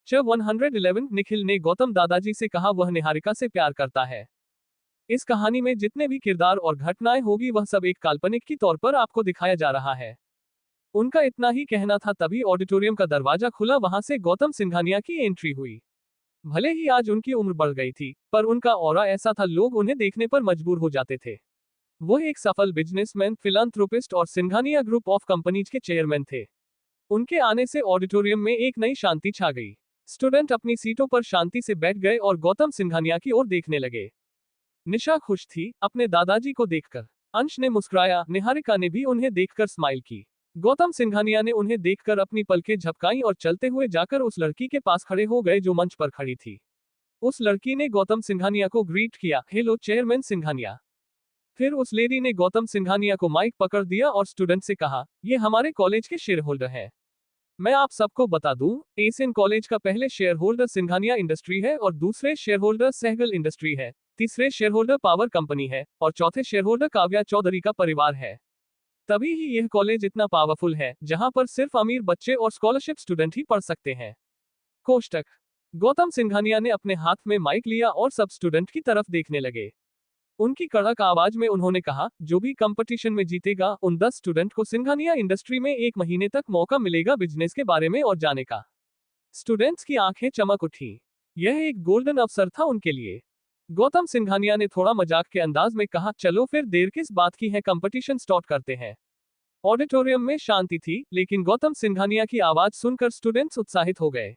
जब 111 निखिल ने गौतम दादाजी से कहा वह निहारिका से प्यार करता है। इस कहानी में जितने भी किरदार और घटनाएं होगी वह सब एक काल्पनिक की तौर पर आपको दिखाया जा रहा है। उनका इतना ही कहना था तभी ऑडिटोरियम का दरवाजा खुला, वहां से गौतम सिंघानिया की एंट्री हुई। भले ही आज उनकी उम्र बढ़ गई थी, पर उनका ऑरा ऐसा था लोग उन्हें देखने पर मजबूर हो जाते थे। वो एक सफल बिजनेसमैन, फिलांथ्रोपिस्ट और सिंघानिया ग्रुप ऑफ कंपनीज के चेयरमैन थे। उनके आने से ऑडिटोरियम में एक नई शांति छा गई। स्टूडेंट अपनी सीटों पर शांति से बैठ गए और गौतम सिंघानिया की ओर देखने लगे। निशा खुश थी अपने दादाजी को देखकर। अंश ने मुस्कुराया, निहारिका ने भी उन्हें देखकर स्माइल की। गौतम सिंघानिया ने उन्हें देखकर अपनी पलकें झपकाईं और चलते हुए जाकर उस लड़की के पास खड़े हो गए जो मंच पर खड़ी थी। उस लड़की ने गौतम सिंघानिया को ग्रीट किया, हेलो चेयरमैन सिंघानिया। फिर उस लेडी ने गौतम सिंघानिया को माइक पकड़ दिया और स्टूडेंट से कहा, ये हमारे कॉलेज के शेयर होल्डर हैं। मैं आप सबको बता दूं, एशियन कॉलेज का पहले शेयर होल्डर सिंघानिया इंडस्ट्री है और दूसरे शेयर होल्डर सहगल इंडस्ट्री है, तीसरे शेयर होल्डर पावर कंपनी है और चौथे शेयर होल्डर काव्या चौधरी का परिवार है। तभी ही यह कॉलेज इतना पावरफुल है जहां पर सिर्फ अमीर बच्चे और स्कॉलरशिप स्टूडेंट ही पढ़ सकते हैं। कोष्टक। गौतम सिंघानिया ने अपने हाथ में माइक लिया और सब स्टूडेंट की तरफ देखने लगे। उनकी कड़क आवाज में उन्होंने कहा, जो भी कंपटीशन में जीतेगा उन 10 स्टूडेंट को सिंघानिया इंडस्ट्री में 1 महीने तक मौका मिलेगा बिजनेस के बारे में और जाने का। स्टूडेंट्स की आंखें चमक उठी। यह एक गोल्डन अवसर था उनके लिए। गौतम सिंघानिया ने थोड़ा मजाक के अंदाज में कहा, चलो फिर देर किस बात की है, कंपटीशन स्टार्ट करते हैं। ऑडिटोरियम में शांति थी, लेकिन गौतम सिंघानिया की आवाज सुनकर स्टूडेंट्स उत्साहित हो गए।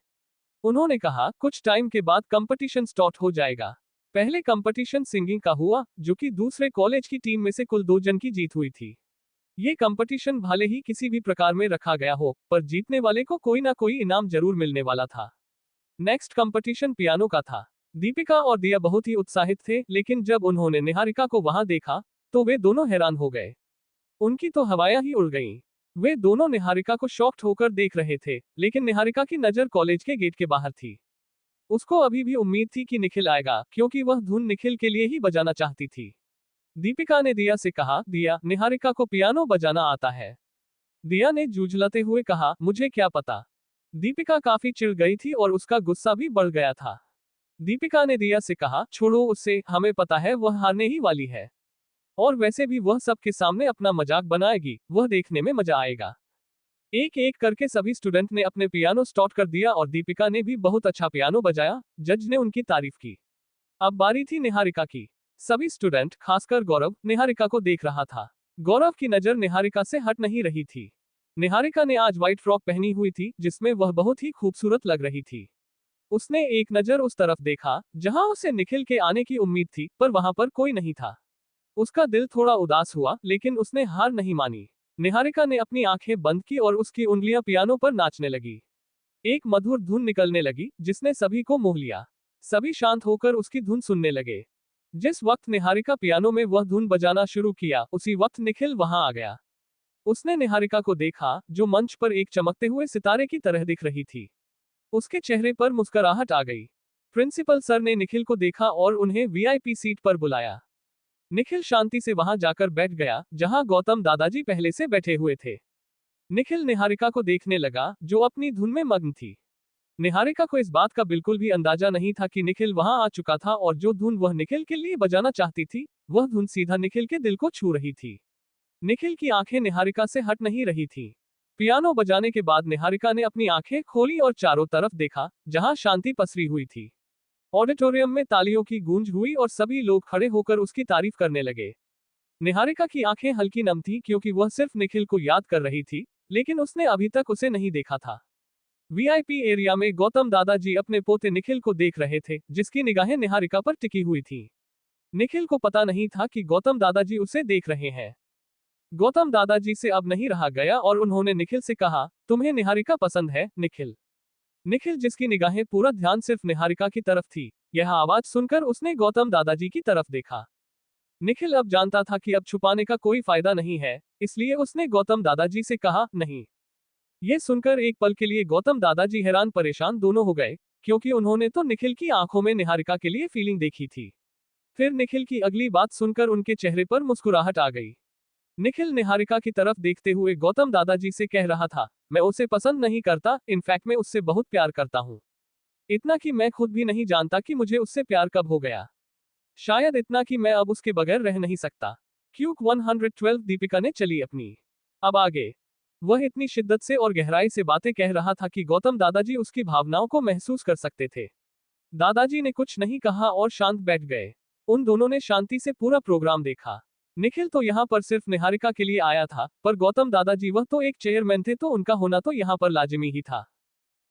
उन्होंने कहा, कुछ टाइम के बाद कंपटीशन स्टार्ट हो जाएगा। पहले कंपटीशन सिंगिंग का हुआ, जो कि दूसरे कॉलेज की टीम में से कुल 2 जन की जीत हुई थी। ये कंपटीशन भले ही किसी भी प्रकार में रखा गया हो, पर जीतने वाले को कोई ना कोई इनाम जरूर मिलने वाला था। नेक्स्ट कंपटीशन पियानो का था। दीपिका और दिया बहुत ही उत्साहित थे, लेकिन जब उन्होंने निहारिका को वहां देखा तो वे दोनों हैरान हो गए। उनकी तो हवाएं ही उड़ गईं। वे दोनों निहारिका को शॉक्ड होकर देख रहे थे, लेकिन निहारिका की नजर कॉलेज के गेट के बाहर थी। उसको अभी भी उम्मीद थी कि निखिल आएगा, क्योंकि वह धुन निखिल के लिए ही बजाना चाहती थी। दीपिका ने दिया से कहा, दिया, निहारिका को पियानो बजाना आता है। दिया ने जूझलाते हुए कहा, मुझे क्या पता। दीपिका काफी चिढ़ गई थी और उसका गुस्सा भी बढ़ गया था। दीपिका ने दिया से कहा, छोड़ो उससे, हमें पता है वह हारने ही वाली है। और वैसे भी वह सबके सामने अपना मजाक बनाएगी, वह देखने में मजा आएगा। एक एक करके सभी स्टूडेंट ने अपने पियानो स्टार्ट कर दिया और दीपिका ने भी बहुत अच्छा पियानो बजाया। जज ने उनकी तारीफ की। अब बारी थी निहारिका की। सभी स्टूडेंट, खासकर गौरव, निहारिका को देख रहा था। गौरव की नजर निहारिका से हट नहीं रही थी। निहारिका ने आज व्हाइट फ्रॉक पहनी हुई थी, जिसमें वह बहुत ही खूबसूरत लग रही थी। उसने एक नजर उस तरफ देखा जहां उसे निखिल के आने की उम्मीद थी, पर वहां पर कोई नहीं था। उसका दिल थोड़ा उदास हुआ, लेकिन उसने हार नहीं मानी। निहारिका ने अपनी आंखें बंद की और उसकी उंगलियां पियानो पर नाचने लगी। एक मधुर धुन निकलने लगी, जिसने सभी को मोह लिया। सभी शांत होकर उसकी धुन सुनने लगे। जिस वक्त निहारिका पियानो में वह धुन बजाना शुरू किया, उसी वक्त निखिल वहां आ गया। उसने निहारिका को देखा, जो मंच पर एक चमकते हुए सितारे की तरह दिख रही थी। उसके चेहरे पर मुस्कुराहट आ गई। प्रिंसिपल सर ने निखिल को देखा और उन्हें वीआईपी सीट पर बुलाया। निखिल शांति से वहां जाकर बैठ गया, जहां गौतम दादाजी पहले से बैठे हुए थे। निखिल निहारिका को देखने लगा, जो अपनी धुन में मग्न थी। निहारिका को इस बात का बिल्कुल भी अंदाजा नहीं था कि निखिल वहां आ चुका था और जो धुन वह निखिल के लिए बजाना चाहती थी, वह धुन सीधा निखिल के दिल को छू रही थी। निखिल की आंखें निहारिका से हट नहीं रही थी। पियानो बजाने के बाद निहारिका ने अपनी आंखें खोली और चारों तरफ देखा, जहां शांति पसरी हुई थी। ऑडिटोरियम में तालियों की गूंज हुई और सभी लोग खड़े होकर उसकी तारीफ करने लगे। निहारिका की आंखें हल्की नम थी, क्योंकि वह सिर्फ निखिल को याद कर रही थी, लेकिन उसने अभी तक उसे नहीं देखा था। वीआईपी एरिया में गौतम दादाजी अपने पोते निखिल को देख रहे थे, जिसकी निगाहें निहारिका पर टिकी हुई थी। निखिल को पता नहीं था कि गौतम दादाजी उसे देख रहे हैं। गौतम दादाजी से अब नहीं रहा गया और उन्होंने निखिल से कहा, तुम्हें निहारिका पसंद है, निखिल? निखिल, जिसकी निगाहें पूरा ध्यान सिर्फ निहारिका की तरफ थी, यह आवाज सुनकर उसने गौतम दादाजी की तरफ देखा। निखिल अब जानता था कि अब छुपाने का कोई फायदा नहीं है, इसलिए उसने गौतम दादाजी से कहा, नहीं। यह सुनकर एक पल के लिए गौतम दादाजी हैरान परेशान दोनों हो गए, क्योंकि उन्होंने तो निखिल की आंखों में निहारिका के लिए फीलिंग देखी थी। फिर निखिल की अगली बात सुनकर उनके चेहरे पर मुस्कुराहट आ गई। निखिल निहारिका की तरफ देखते हुए गौतम दादाजी से कह रहा था, मैं उसे पसंद नहीं करता, इनफैक्ट मैं उससे बहुत प्यार करता हूँ। इतना कि मैं खुद भी नहीं जानता कि मुझे उससे प्यार कब हो गया। शायद इतना कि मैं अब उसके बगैर रह नहीं सकता। क्यूक 112 दीपिका ने चली अपनी। अब आगे। वह इतनी शिद्दत से और गहराई से बातें कह रहा था कि गौतम दादाजी उसकी भावनाओं को महसूस कर सकते थे। दादाजी ने कुछ नहीं कहा और शांत बैठ गए। उन दोनों ने शांति से पूरा प्रोग्राम देखा। निखिल तो यहाँ पर सिर्फ निहारिका के लिए आया था, पर गौतम दादाजी वह तो एक चेयरमैन थे तो उनका होना तो यहाँ पर लाजिमी ही था।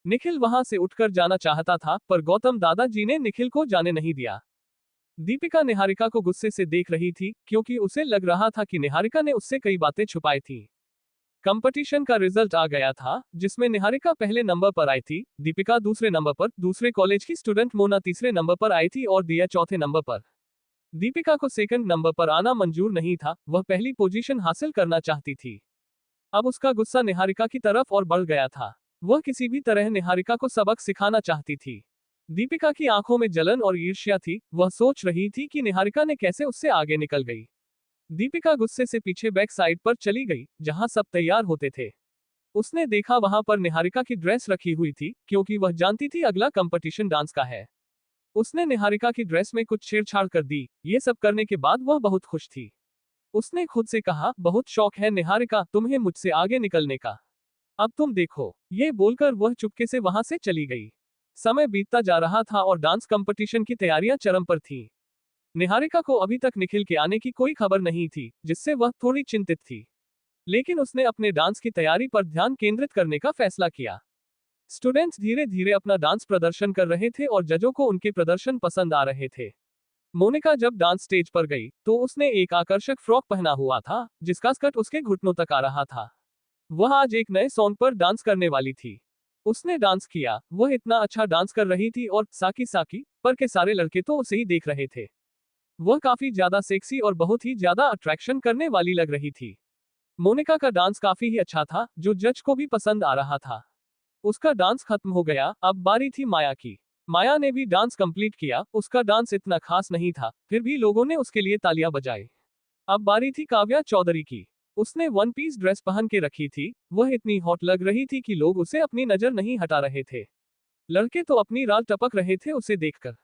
निखिल वहां से उठकर जाना चाहता था, पर गौतम दादाजी ने निखिल को जाने नहीं दिया। दीपिका निहारिका को गुस्से से देख रही थी, क्योंकि उसे लग रहा था कि निहारिका ने उससे कई बातें छुपाई थी। कंपटीशन का रिजल्ट आ गया था, जिसमें निहारिका पहले नंबर पर आई थी, दीपिका दूसरे नंबर पर, दूसरे कॉलेज की स्टूडेंट मोना तीसरे नंबर पर आई थी और दिया चौथे नंबर पर। दीपिका को सेकंड नंबर पर आना मंजूर नहीं था, वह पहली पोजीशन हासिल करना चाहती थी। अब उसका गुस्सा निहारिका की तरफ और बढ़ गया था। वह किसी भी तरह निहारिका को सबक सिखाना चाहती थी। दीपिका की आंखों में जलन और ईर्ष्या थी, वह सोच रही थी कि निहारिका ने कैसे उससे आगे निकल गई। दीपिका गुस्से से पीछे बैक साइड पर चली गई, जहां सब तैयार होते थे। उसने देखा वहां पर निहारिका की ड्रेस रखी हुई थी, क्योंकि वह जानती थी अगला कंपटीशन डांस का है। उसने निहारिका की ड्रेस में कुछ छेड़छाड़ कर दी। ये सब करने के बाद वह बहुत खुश थी। उसने खुद से कहा, बहुत शौक है निहारिका तुम्हें मुझसे आगे निकलने का। अब तुम देखो। ये बोलकर वह चुपके से वहां से चली गई। समय बीतता जा रहा था और डांस कंपटीशन की तैयारियां चरम पर थीं। निहारिका को अभी तक निखिल के आने की कोई खबर नहीं थी, जिससे वह थोड़ी चिंतित थी। लेकिन उसने अपने डांस की तैयारी पर ध्यान केंद्रित करने का फैसला किया। स्टूडेंट्स धीरे धीरे अपना डांस प्रदर्शन कर रहे थे और जजों को उनके प्रदर्शन पसंद आ रहे थे। मोनिका जब डांस स्टेज पर गई, तो उसने एक आकर्षक फ्रॉक पहना हुआ था, जिसका स्कर्ट उसके घुटनों तक आ रहा था। वह आज एक नए सॉन्ग पर डांस करने वाली थी। उसने डांस किया, वह इतना अच्छा डांस कर रही थी और साकी साकी पर के सारे लड़के तो उसे ही देख रहे थे। वह काफी ज्यादा सेक्सी और बहुत ही ज्यादा अट्रैक्शन करने वाली लग रही थी। मोनिका का डांस काफी ही अच्छा था, जो जज को भी पसंद आ रहा था। उसका डांस खत्म हो गया, अब बारी थी माया की। माया ने भी डांस कंप्लीट किया, उसका डांस इतना खास नहीं था, फिर भी लोगों ने उसके लिए तालियां बजाई। अब बारी थी काव्या चौधरी की। उसने वन पीस ड्रेस पहन के रखी थी, वह इतनी हॉट लग रही थी कि लोग उसे अपनी नजर नहीं हटा रहे थे। लड़के तो अपनी राल टपक रहे थे उसे देखकर।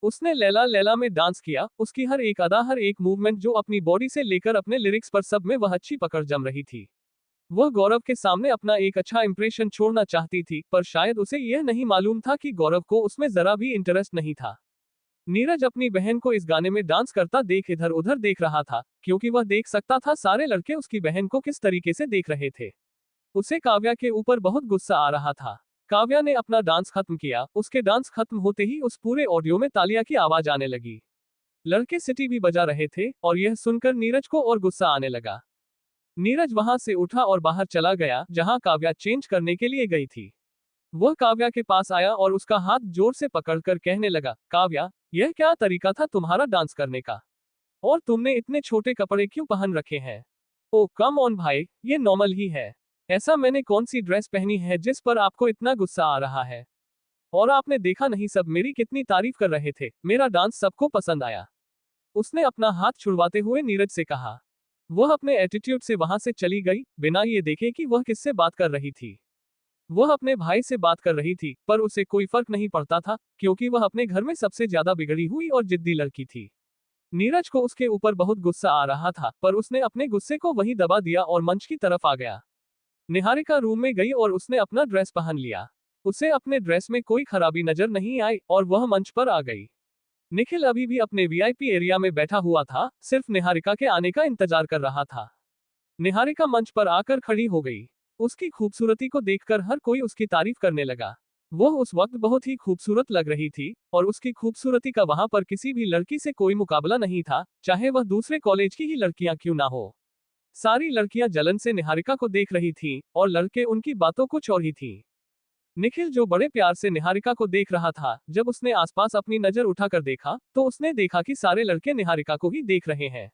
उसने लैला लैला में डांस किया, उसकी हर एक अदा हर एक मूवमेंट जो अपनी बॉडी से लेकर अपने लिरिक्स पर सब में वह अच्छी पकड़ जम रही थी। वह गौरव के सामने अपना एक अच्छा इंप्रेशन छोड़ना चाहती थी, पर शायद उसे यह नहीं मालूम था कि गौरव को उसमें जरा भी इंटरेस्ट नहीं था। नीरज अपनी बहन को इस गाने में डांस करता देख इधर उधर देख रहा था, क्योंकि वह देख सकता था सारे लड़के उसकी बहन को किस तरीके से देख रहे थे। उसे काव्या के ऊपर बहुत गुस्सा आ रहा था। काव्या ने अपना डांस खत्म किया, उसके डांस खत्म होते ही उस पूरे ऑडियो में तालियां की आवाज आने लगी। लड़के सिटी भी बजा रहे थे, और यह सुनकर नीरज को और गुस्सा आने लगा। नीरज वहां से उठा और बाहर चला गया, जहां काव्या चेंज करने के लिए गई थी। वह काव्या के पास आया और उसका हाथ जोर से पकड़कर कहने लगा, काव्या, यह क्या तरीका था तुम्हारा डांस करने का? और तुमने इतने छोटे कपड़े क्यों पहन रखे हैं? ओ कम ऑन भाई, ये नॉर्मल ही है। ऐसा मैंने कौन सी ड्रेस पहनी है जिस पर आपको इतना गुस्सा आ रहा है? और आपने देखा नहीं सब मेरी कितनी तारीफ कर रहे थे, मेरा डांस सबको पसंद आया। उसने अपना हाथ छुड़वाते हुए नीरज से कहा। वह अपने एटीट्यूड से वहां से चली गई, बिना ये देखे कि वह किससे बात कर रही थी। वह अपने भाई से बात कर रही थी, पर उसे कोई फर्क नहीं पड़ता था, क्योंकि वह अपने घर में सबसे ज्यादा बिगड़ी हुई और जिद्दी लड़की थी। नीरज को उसके ऊपर बहुत गुस्सा आ रहा था, पर उसने अपने गुस्से को वहीं दबा दिया और मंच की तरफ आ गया। निहारिका रूम में गई और उसने अपना ड्रेस पहन लिया। उसे अपने ड्रेस में कोई खराबी नजर नहीं आई और वह मंच पर आ गई। निखिल अभी भी अपने वीआईपी एरिया में बैठा हुआ था, सिर्फ निहारिका के आने का इंतजार कर रहा था। निहारिका मंच पर आकर खड़ी हो गई। उसकी खूबसूरती को देखकर हर कोई उसकी तारीफ करने लगा। वह उस वक्त बहुत ही खूबसूरत लग रही थी, और उसकी खूबसूरती का वहां पर किसी भी लड़की से कोई मुकाबला नहीं था, चाहे वह दूसरे कॉलेज की ही लड़कियां क्यों ना हो। सारी लड़कियां जलन से निहारिका को देख रही थीं, और लड़के उनकी बातों कुछ और ही थीं। निखिल जो बड़े प्यार से निहारिका को देख रहा था, जब उसने आसपास अपनी नजर उठाकर देखा, तो उसने देखा कि सारे लड़के निहारिका को ही देख रहे हैं।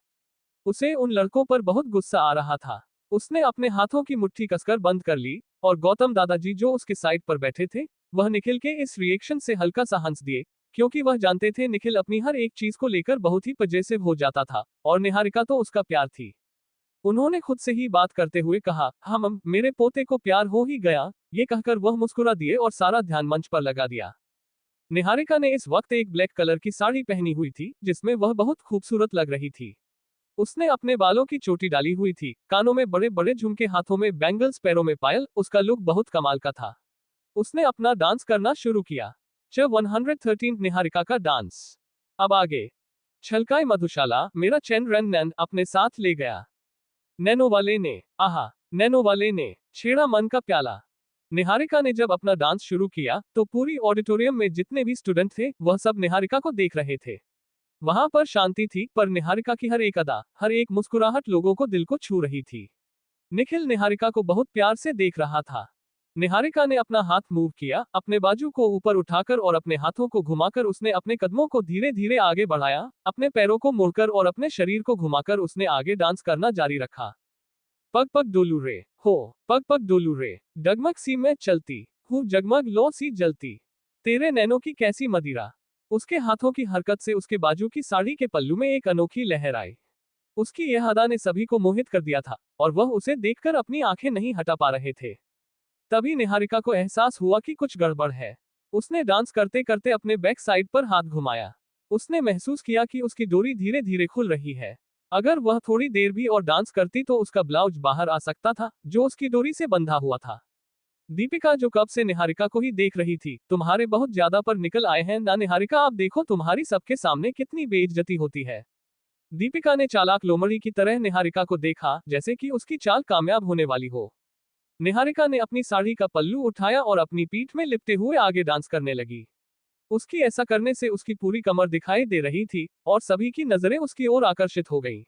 उसे उन लड़कों पर बहुत गुस्सा आ रहा था। उसने अपने हाथों की मुट्ठी कसकर बंद कर ली, और गौतम दादाजी जो उसके साइड पर बैठे थे, वह निखिल के इस रिएक्शन से हल्का सा हंस दिए, क्योंकि वह जानते थे निखिल अपनी हर एक चीज को लेकर बहुत ही पजेसिव हो जाता था, और निहारिका तो उसका प्यार थी। उन्होंने खुद से ही बात करते हुए कहा, हम मेरे पोते को प्यार हो ही गया। ये कहकर वह मुस्कुरा दिए और सारा ध्यान मंच पर लगा दिया। निहारिका ने इस वक्त एक ब्लैक कलर की साड़ी पहनी हुई थी जिसमें वह बहुत खूबसूरत लग रही थी। उसने अपने बालों की चोटी डाली हुई थी, कानों में बड़े बड़े झुमके, हाथों में बैंगल्स, पैरों में पायल। उसका लुक बहुत कमाल का था। उसने अपना डांस करना शुरू किया। 113 निहारिका का डांस। अब आगे। छलकाई मधुशाला मेरा चैन रन नैन अपने साथ ले गया। नैनो वाले ने, आहा, नैनो वाले ने छेड़ा मन का प्याला। निहारिका ने जब अपना डांस शुरू किया तो पूरी ऑडिटोरियम में जितने भी स्टूडेंट थे वह सब निहारिका को देख रहे थे। वहां पर शांति थी, पर निहारिका की हर एक अदा, हर एक मुस्कुराहट लोगों को दिल को छू रही थी। निखिल निहारिका को बहुत प्यार से देख रहा था। निहारिका ने अपना हाथ मूव किया, अपने बाजू को ऊपर उठाकर और अपने हाथों को घुमाकर उसने अपने कदमों को धीरे धीरे आगे बढ़ाया, अपने पैरों को मुड़कर और अपने शरीर को घुमाकर उसने आगे डांस करना जारी रखा। पग पग डोलू रे, हो, पग पग डोलू रे, डगमग सी मैं चलती हूँ, जगमग लो सी जलती, तेरे नैनों की कैसी मदिरा। उसके हाथों की हरकत से उसके बाजू की साड़ी के पल्लू में एक अनोखी लहर आई। उसकी यह अदा ने सभी को मोहित कर दिया था और वह उसे देखकर अपनी आंखें नहीं हटा पा रहे थे। तभी निहारिका को एहसास हुआ कि कुछ गड़बड़ है। उसने डांस करते करते अपने बैक साइड पर हाथ घुमाया। उसने महसूस किया कि उसकी डोरी धीरे धीरे खुल रही है। अगर वह थोड़ी देर भी और डांस करती तो उसका ब्लाउज बाहर आ सकता था, जो उसकी डोरी से बंधा हुआ था। दीपिका, जो कब से निहारिका को ही देख रही थी, तुम्हारे बहुत ज्यादा पर निकल आए हैं ना निहारिका, आप देखो तुम्हारी सबके सामने कितनी बेइज्जती होती है। दीपिका ने चालाक लोमड़ी की तरह निहारिका को देखा, जैसे कि उसकी चाल कामयाब होने वाली हो। निहारिका ने अपनी साड़ी का पल्लू उठाया और अपनी पीठ में लिपटे हुए आगे डांस करने लगी। उसकी ऐसा करने से उसकी पूरी कमर दिखाई दे रही थी और सभी की नजरें उसकी ओर आकर्षित हो गईं।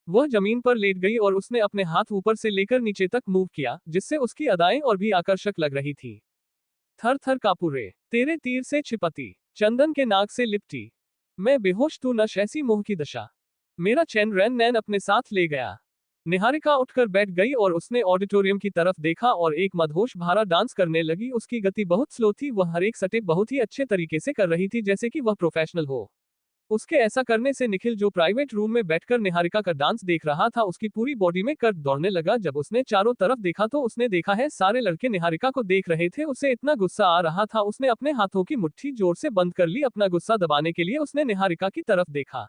वह जमीन पर लेट गई और उसने अपने हाथ ऊपर से लेकर नीचे तक मूव किया, जिससे उसकी अदाएं और भी आकर्षक लग रही थी। थर थर कापुरे, तेरे तीर से छिपती, चंदन के नाग से लिपटी, मैं बेहोश तू नश ऐसी मोह की दशा, मेरा चैन रैन नैन अपने साथ ले गया। निहारिका उठकर बैठ गई और उसने ऑडिटोरियम की तरफ देखा और एक मदहोश भारा डांस करने लगी। उसकी गति बहुत स्लो थी, वह हर एक स्टेप बहुत ही अच्छे तरीके से कर रही थी, जैसे कि वह प्रोफेशनल हो। उसके ऐसा करने से निखिल, जो प्राइवेट रूम में बैठकर निहारिका का डांस देख रहा था, उसकी पूरी बॉडी में कर्व दौड़ने लगा। जब उसने चारों तरफ देखा तो उसने देखा है सारे लड़के निहारिका को देख रहे थे। उसे इतना गुस्सा आ रहा था, उसने अपने हाथों की मुट्ठी जोर से बंद कर ली। अपना गुस्सा दबाने के लिए उसने निहारिका की तरफ देखा।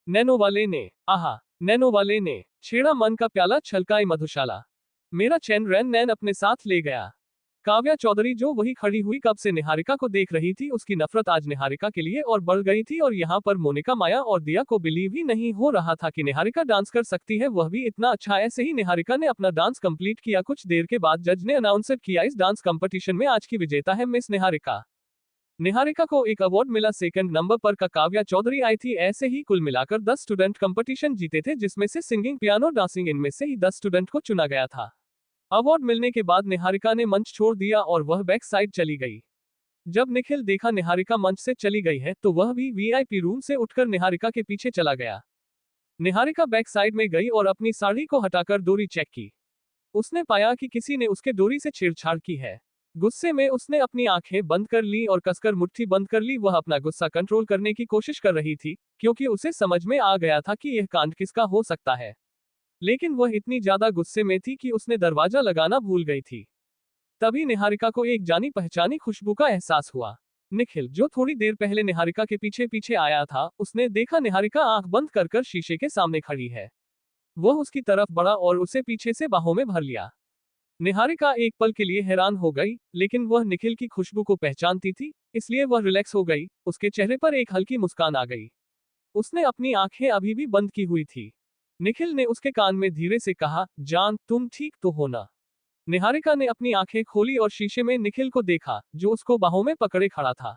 नैनो वाले ने, आहा, नैनो वाले ने छेड़ा मन का प्याला, छलकाई मधुशाला मेरा चैन रैन नैन अपने साथ ले गया। काव्या चौधरी, जो वही खड़ी हुई कब से निहारिका को देख रही थी, उसकी नफरत आज निहारिका के लिए और बढ़ गई थी। और यहाँ पर मोनिका, माया और दिया को बिलीव ही नहीं हो रहा था कि निहारिका डांस कर सकती है, वह भी इतना अच्छा। ऐसे ही निहारिका ने अपना डांस कंप्लीट किया। कुछ देर के बाद जज ने अनाउंसर किया, इस डांस कंपटीशन में आज की विजेता है मिस निहारिका। निहारिका को एक अवार्ड मिला। सेकंड नंबर पर का काव्या चौधरी आई थी। ऐसे ही कुल मिलाकर 10 स्टूडेंट कंपटीशन जीते थे, जिसमें से सिंगिंग, पियानो, डांसिंग, इनमें से ही 10 स्टूडेंट को चुना गया था। अवार्ड मिलने के बाद निहारिका ने मंच छोड़ दिया और वह बैक साइड चली गई। जब निखिल देखा निहारिका मंच से चली गई है तो वह भी वीआईपी रूम से उठकर निहारिका के पीछे चला गया। निहारिका बैक साइड में गई और अपनी साड़ी को हटाकर डोरी चेक की। उसने पाया कि किसी ने उसके डोरी से छेड़छाड़ की है। गुस्से में उसने अपनी आंखें बंद कर ली और कसकर मुट्ठी बंद कर ली। वह अपना गुस्सा कंट्रोल करने की कोशिश कर रही थी, क्योंकि उसे समझ में आ गया था कि यह कांड किसका हो सकता है। लेकिन वह इतनी ज्यादा गुस्से में थी कि उसने दरवाजा लगाना भूल गई थी। तभी निहारिका को एक जानी पहचानी खुशबू का एहसास हुआ। निखिल, जो थोड़ी देर पहले निहारिका के पीछे पीछे आया था, उसने देखा निहारिका आंख बंद कर कर शीशे के सामने खड़ी है। वह उसकी तरफ बढ़ा और उसे पीछे से बाहों में भर लिया। निहारिका एक पल के लिए हैरान हो गई, लेकिन वह निखिल की खुशबू को पहचानती थी, इसलिए वह रिलैक्स हो गई। उसके चेहरे पर एक हल्की मुस्कान आ गई। उसने अपनी आंखें अभी भी बंद की हुई थी। निखिल ने उसके कान में धीरे से कहा, जान, तुम ठीक तो हो ना? निहारिका ने अपनी आंखें खोली और शीशे में निखिल को देखा, जो उसको बाहों में पकड़े खड़ा था।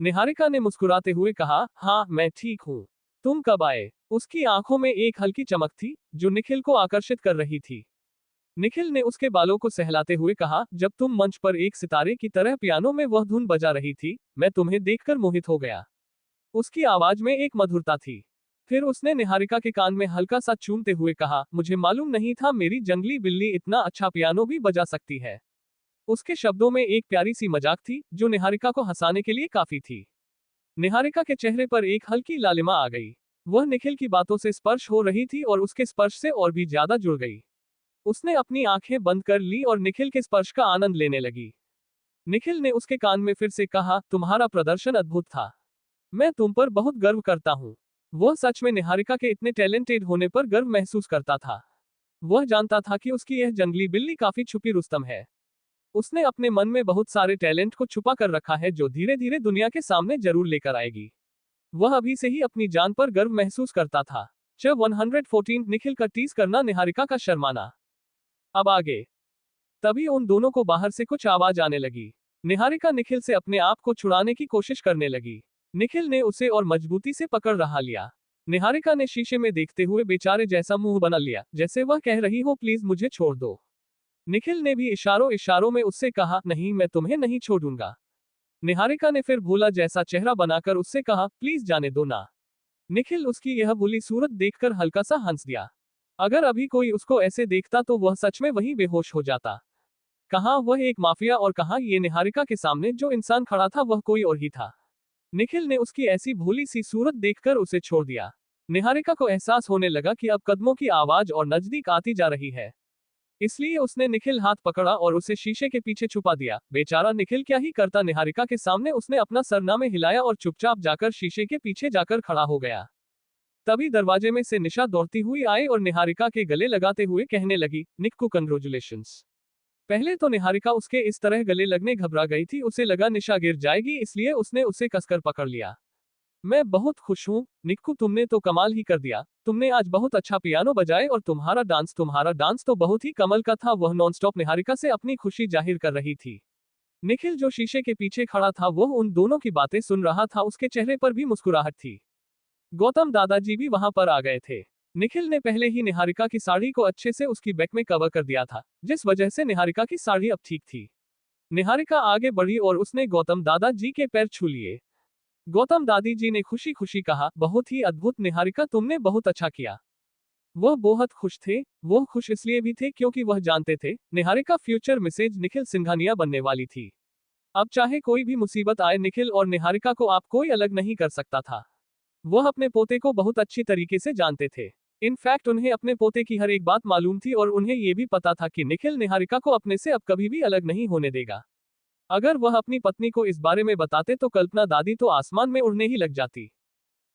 निहारिका ने मुस्कुराते हुए कहा, हाँ, मैं ठीक हूँ। तुम कब आए? उसकी आंखों में एक हल्की चमक थी, जो निखिल को आकर्षित कर रही थी। निखिल ने उसके बालों को सहलाते हुए कहा, जब तुम मंच पर एक सितारे की तरह पियानो में वह धुन बजा रही थी, मैं तुम्हें देखकर मोहित हो गया। उसकी आवाज में एक मधुरता थी। फिर उसने निहारिका के कान में हल्का सा चूमते हुए कहा, मुझे मालूम नहीं था मेरी जंगली बिल्ली इतना अच्छा पियानो भी बजा सकती है। उसके शब्दों में एक प्यारी सी मजाक थी, जो निहारिका को हंसाने के लिए काफी थी। निहारिका के चेहरे पर एक हल्की लालिमा आ गई। वह निखिल की बातों से स्पर्श हो रही थी और उसके स्पर्श से और भी ज्यादा जुड़ गई। उसने अपनी आंखें बंद कर ली और निखिल के स्पर्श का आनंद लेने लगी। निखिल ने उसके कान में फिर से कहा, तुम्हारा प्रदर्शन अद्भुत था। मैं तुम पर बहुत गर्व करता हूँ। वह सच में निहारिका के इतने टैलेंटेड होने पर गर्व महसूस करता था। वह जानता था कि उसकी यह जंगली बिल्ली काफी छुपी रुस्तम है। उसने अपने मन में बहुत सारे टैलेंट को छुपा कर रखा है जो धीरे धीरे दुनिया के सामने जरूर लेकर आएगी। वह अभी से ही अपनी जान पर गर्व महसूस करता था। 114 निखिल का टीज करना, निहारिका का शर्माना। अब आगे। तभी उन दोनों को बाहर से कुछ आवाज आने लगी। निहारिका निखिल से अपने आप को छुड़ाने की कोशिश करने लगी। निखिल ने उसे और मजबूती से पकड़ रहा लिया। निहारिका ने शीशे में देखते हुए बेचारे जैसा मुंह बना लिया, जैसे वह कह रही हो, प्लीज मुझे छोड़ दो। निखिल ने भी इशारों इशारों में उससे कहा, नहीं, मैं तुम्हें नहीं छोड़ूंगा। निहारिका ने फिर भूला जैसा चेहरा बनाकर उससे कहा, प्लीज जाने दो ना। निखिल उसकी यह भूली सूरत देखकर हल्का सा हंस दिया। अगर अभी कोई उसको ऐसे देखता तो वह सच में वहीं बेहोश हो जाता। कहाँ वह एक माफिया और कहाँ ये निहारिका के सामने जो इंसान खड़ा था वह कोई और ही था। निखिल ने उसकी ऐसी भोली सी सूरत देखकर उसे छोड़ दिया। निहारिका को एहसास होने लगा कि अब कदमों की आवाज और नजदीक आती जा रही है। इसलिए उसने निखिल हाथ पकड़ा और उसे शीशे के पीछे छुपा दिया। बेचारा निखिल क्या ही करता, निहारिका के सामने उसने अपना सरनामे हिलाया और चुपचाप जाकर शीशे के पीछे जाकर खड़ा हो गया। तभी दरवाजे में से निशा दौड़ती हुई आई और निहारिका के गले लगाते हुए कहने लगी, निक्कू कंग्रेचुलेशंस। पहले तो निहारिका उसके इस तरह गले लगने घबरा गई थी। उसे लगा निशा गिर जाएगी, इसलिए उसने उसे कसकर पकड़ लिया। मैं बहुत खुश हूँ निक्कू, तुमने तो कमाल ही कर दिया। तुमने आज बहुत अच्छा पियानो बजाए और तुम्हारा डांस तो बहुत ही कमाल का था। वह नॉनस्टॉप निहारिका से अपनी खुशी जाहिर कर रही थी। निखिल जो शीशे के पीछे खड़ा था वह उन दोनों की बातें सुन रहा था। उसके चेहरे पर भी मुस्कुराहट थी। गौतम दादाजी भी वहां पर आ गए थे। निखिल ने पहले ही निहारिका की साड़ी को अच्छे से उसकी बैक में कवर कर दिया था, जिस वजह से निहारिका की साड़ी अब ठीक थी। निहारिका आगे बढ़ी और उसने गौतम दादाजी के पैर छू लिए। गौतम दादी जी ने खुशी खुशी कहा, बहुत ही अद्भुत निहारिका, तुमने बहुत अच्छा किया। वह बहुत खुश थे। वह खुश इसलिए भी थे क्योंकि वह जानते थे निहारिका फ्यूचर मिसेज निखिल सिंघानिया बनने वाली थी। अब चाहे कोई भी मुसीबत आए, निखिल और निहारिका को आप कोई अलग नहीं कर सकता था। वह अपने पोते को बहुत अच्छी तरीके से जानते थे। इनफैक्ट उन्हें अपने पोते की हर एक बात मालूम थी और उन्हें यह भी पता था कि निखिल निहारिका को अपने से अब कभी भी अलग नहीं होने देगा। अगर वह अपनी पत्नी को इस बारे में बताते तो कल्पना दादी तो आसमान में उड़ने ही लग जाती।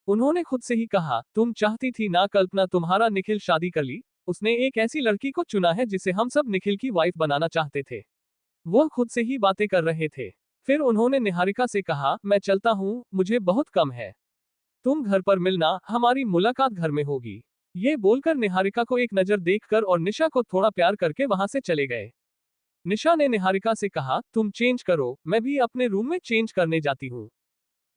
उन्होंने खुद से ही कहा, तुम चाहती थी ना कल्पना तुम्हारा निखिल शादी कर ली। उसने एक ऐसी लड़की को चुना है जिसे हम सब निखिल की वाइफ बनाना चाहते थे। वह खुद से ही बातें कर रहे थे। फिर उन्होंने निहारिका से कहा, मैं चलता हूँ, मुझे बहुत कम है। तुम घर पर मिलना, हमारी मुलाकात घर में होगी। ये बोलकर निहारिका को एक नजर देखकर और निशा को थोड़ा प्यार करके वहां से चले गए। निशा ने निहारिका से कहा, तुम चेंज करो, मैं भी अपने रूम में चेंज करने जाती हूँ।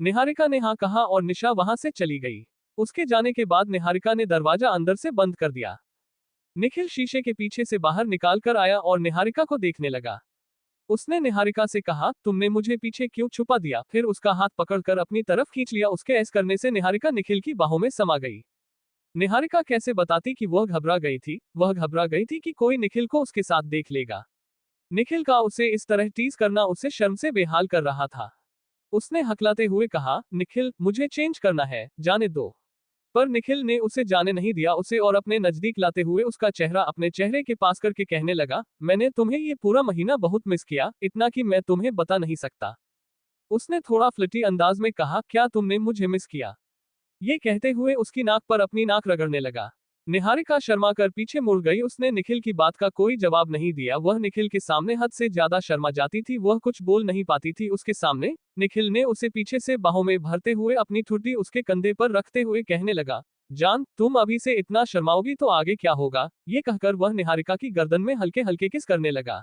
निहारिका ने हाँ कहा और निशा वहां से चली गई। उसके जाने के बाद निहारिका ने दरवाजा अंदर से बंद कर दिया। निखिल शीशे के पीछे से बाहर निकाल कर आया और निहारिका को देखने लगा। उसने निहारिका से कहा, तुमने मुझे पीछे क्यों छुपा दिया? फिर उसका हाथ पकड़कर अपनी तरफ खींच लिया। उसके ऐसा करने से निहारिका निखिल की बाहों में समा गई। निहारिका कैसे बताती कि वह घबरा गई थी? वह घबरा गई थी कि कोई निखिल को उसके साथ देख लेगा। निखिल का उसे इस तरह टीज करना उसे शर्म से बेहाल कर रहा था। उसने हकलाते हुए कहा, निखिल, मुझे चेंज करना है, जाने दो। पर निखिल ने उसे जाने नहीं दिया। उसे और अपने नजदीक लाते हुए उसका चेहरा अपने चेहरे के पास करके कहने लगा, मैंने तुम्हें ये पूरा महीना बहुत मिस किया, इतना कि मैं तुम्हें बता नहीं सकता। उसने थोड़ा फ्लर्टी अंदाज में कहा, क्या तुमने मुझे मिस किया? ये कहते हुए उसकी नाक पर अपनी नाक रगड़ने लगा। निहारिका शर्मा कर पीछे मुड़ गई। उसने निखिल की बात का कोई जवाब नहीं दिया। वह निखिल के सामने हद से ज्यादा शर्मा जाती थी। वह कुछ बोल नहीं पाती थी उसके सामने। निखिल ने उसे पीछे से बाहों में भरते हुए अपनी ठुड्डी उसके कंधे पर रखते हुए कहने लगा, जान, तुम अभी से इतना शर्माओगी तो आगे क्या होगा? ये कहकर वह निहारिका की गर्दन में हल्के हल्के किस करने लगा।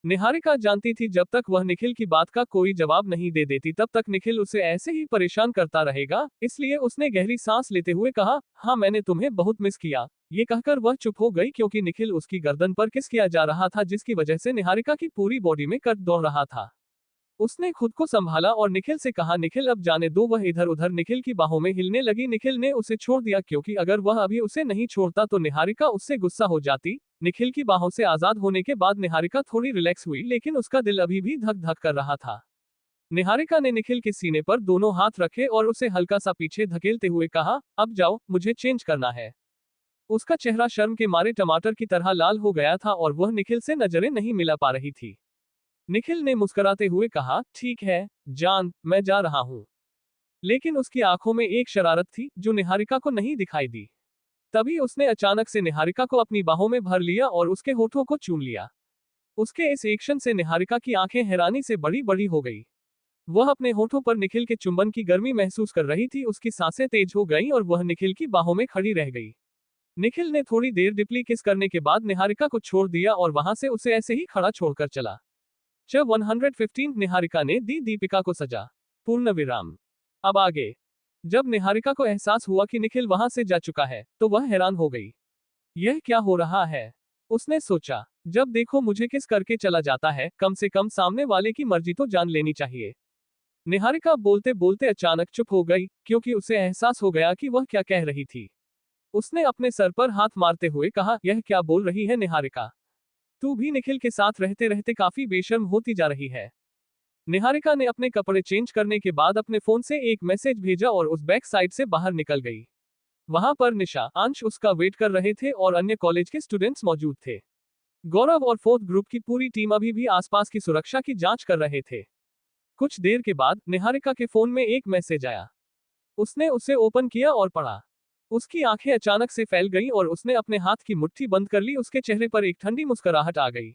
निहारिका जानती थी जब तक वह निखिल की बात का कोई जवाब नहीं दे देती तब तक निखिल उसे ऐसे ही परेशान करता रहेगा। इसलिए उसने गहरी सांस लेते हुए कहा, हाँ, मैंने तुम्हें बहुत मिस किया। ये कहकर वह चुप हो गई क्योंकि निखिल उसकी गर्दन पर किस किया जा रहा था, जिसकी वजह से निहारिका की पूरी बॉडी में कट दौड़ रहा था। उसने खुद को संभाला और निखिल से कहा, निखिल, अब जाने दो। वह इधर उधर निखिल की बाहों में हिलने लगी। निखिल ने उसे छोड़ दिया क्योंकि अगर वह अभी उसे नहीं छोड़ता तो निहारिका उससे गुस्सा हो जाती। निखिल की बाहों से आजाद होने के बाद निहारिका थोड़ी रिलैक्स हुई, लेकिन उसका दिल अभी भी धक धक कर रहा था। निहारिका ने निखिल के सीने पर दोनों हाथ रखे और उसे हल्का सा पीछे धकेलते हुए कहा, अब जाओ, मुझे चेंज करना है। उसका चेहरा शर्म के मारे टमाटर की तरह लाल हो गया था और वह निखिल से नजरें नहीं मिला पा रही थी। निखिल ने मुस्कुराते हुए कहा, ठीक है जान, मैं जा रहा हूं। लेकिन उसकी आंखों में एक शरारत थी जो निहारिका को नहीं दिखाई दी। तभी उसने अचानक से निहारिका को अपनी बाहों में भर लिया और उसके होठों को चूम लिया। उसके इस एक्शन से निहारिका की आंखें हैरानी से बड़ी बड़ी हो गई। वह अपने होठों पर निखिल के चुंबन की गर्मी महसूस कर रही थी। उसकी सांसें तेज हो गईं और वह निखिल की बाहों में खड़ी रह गई। निखिल ने थोड़ी देर डीपली किस करने के बाद निहारिका को छोड़ दिया और वहां से उसे ऐसे ही खड़ा छोड़कर चला। जब 115 निहारिका ने दी दीपिका को सजा। पूर्ण विराम। अब आगे। जब निहारिका को एहसास हुआ कि निखिल वहां से जा चुका है, तो वह हैरान हो गई। यह क्या हो रहा है? उसने सोचा, जब देखो मुझे किस करके चला जाता है, कम से कम सामने वाले की मर्जी तो जान लेनी चाहिए। निहारिका बोलते बोलते अचानक चुप हो गई, क्योंकि उसे एहसास हो गया कि वह क्या कह रही थी। उसने अपने सर पर हाथ मारते हुए कहा, यह क्या बोल रही है निहारिका? तू भी निखिल के साथ रहते रहते काफी बेशर्म होती जा रही है। निहारिका ने अपने कपड़े चेंज करने के बाद अपने फोन से एक मैसेज भेजा और उस बैक साइड से बाहर निकल गई। वहां पर निशा, अंश उसका वेट कर रहे थे और अन्य कॉलेज के स्टूडेंट्स मौजूद थे। गौरव और फोर्थ ग्रुप की पूरी टीम अभी भी आसपास की सुरक्षा की जांच कर रहे थे। कुछ देर के बाद निहारिका के फोन में एक मैसेज आया। उसने उसे ओपन किया और पढ़ा। उसकी आंखें अचानक से फैल गईं और उसने अपने हाथ की मुट्ठी बंद कर ली। उसके चेहरे पर एक ठंडी मुस्कुराहट आ गई।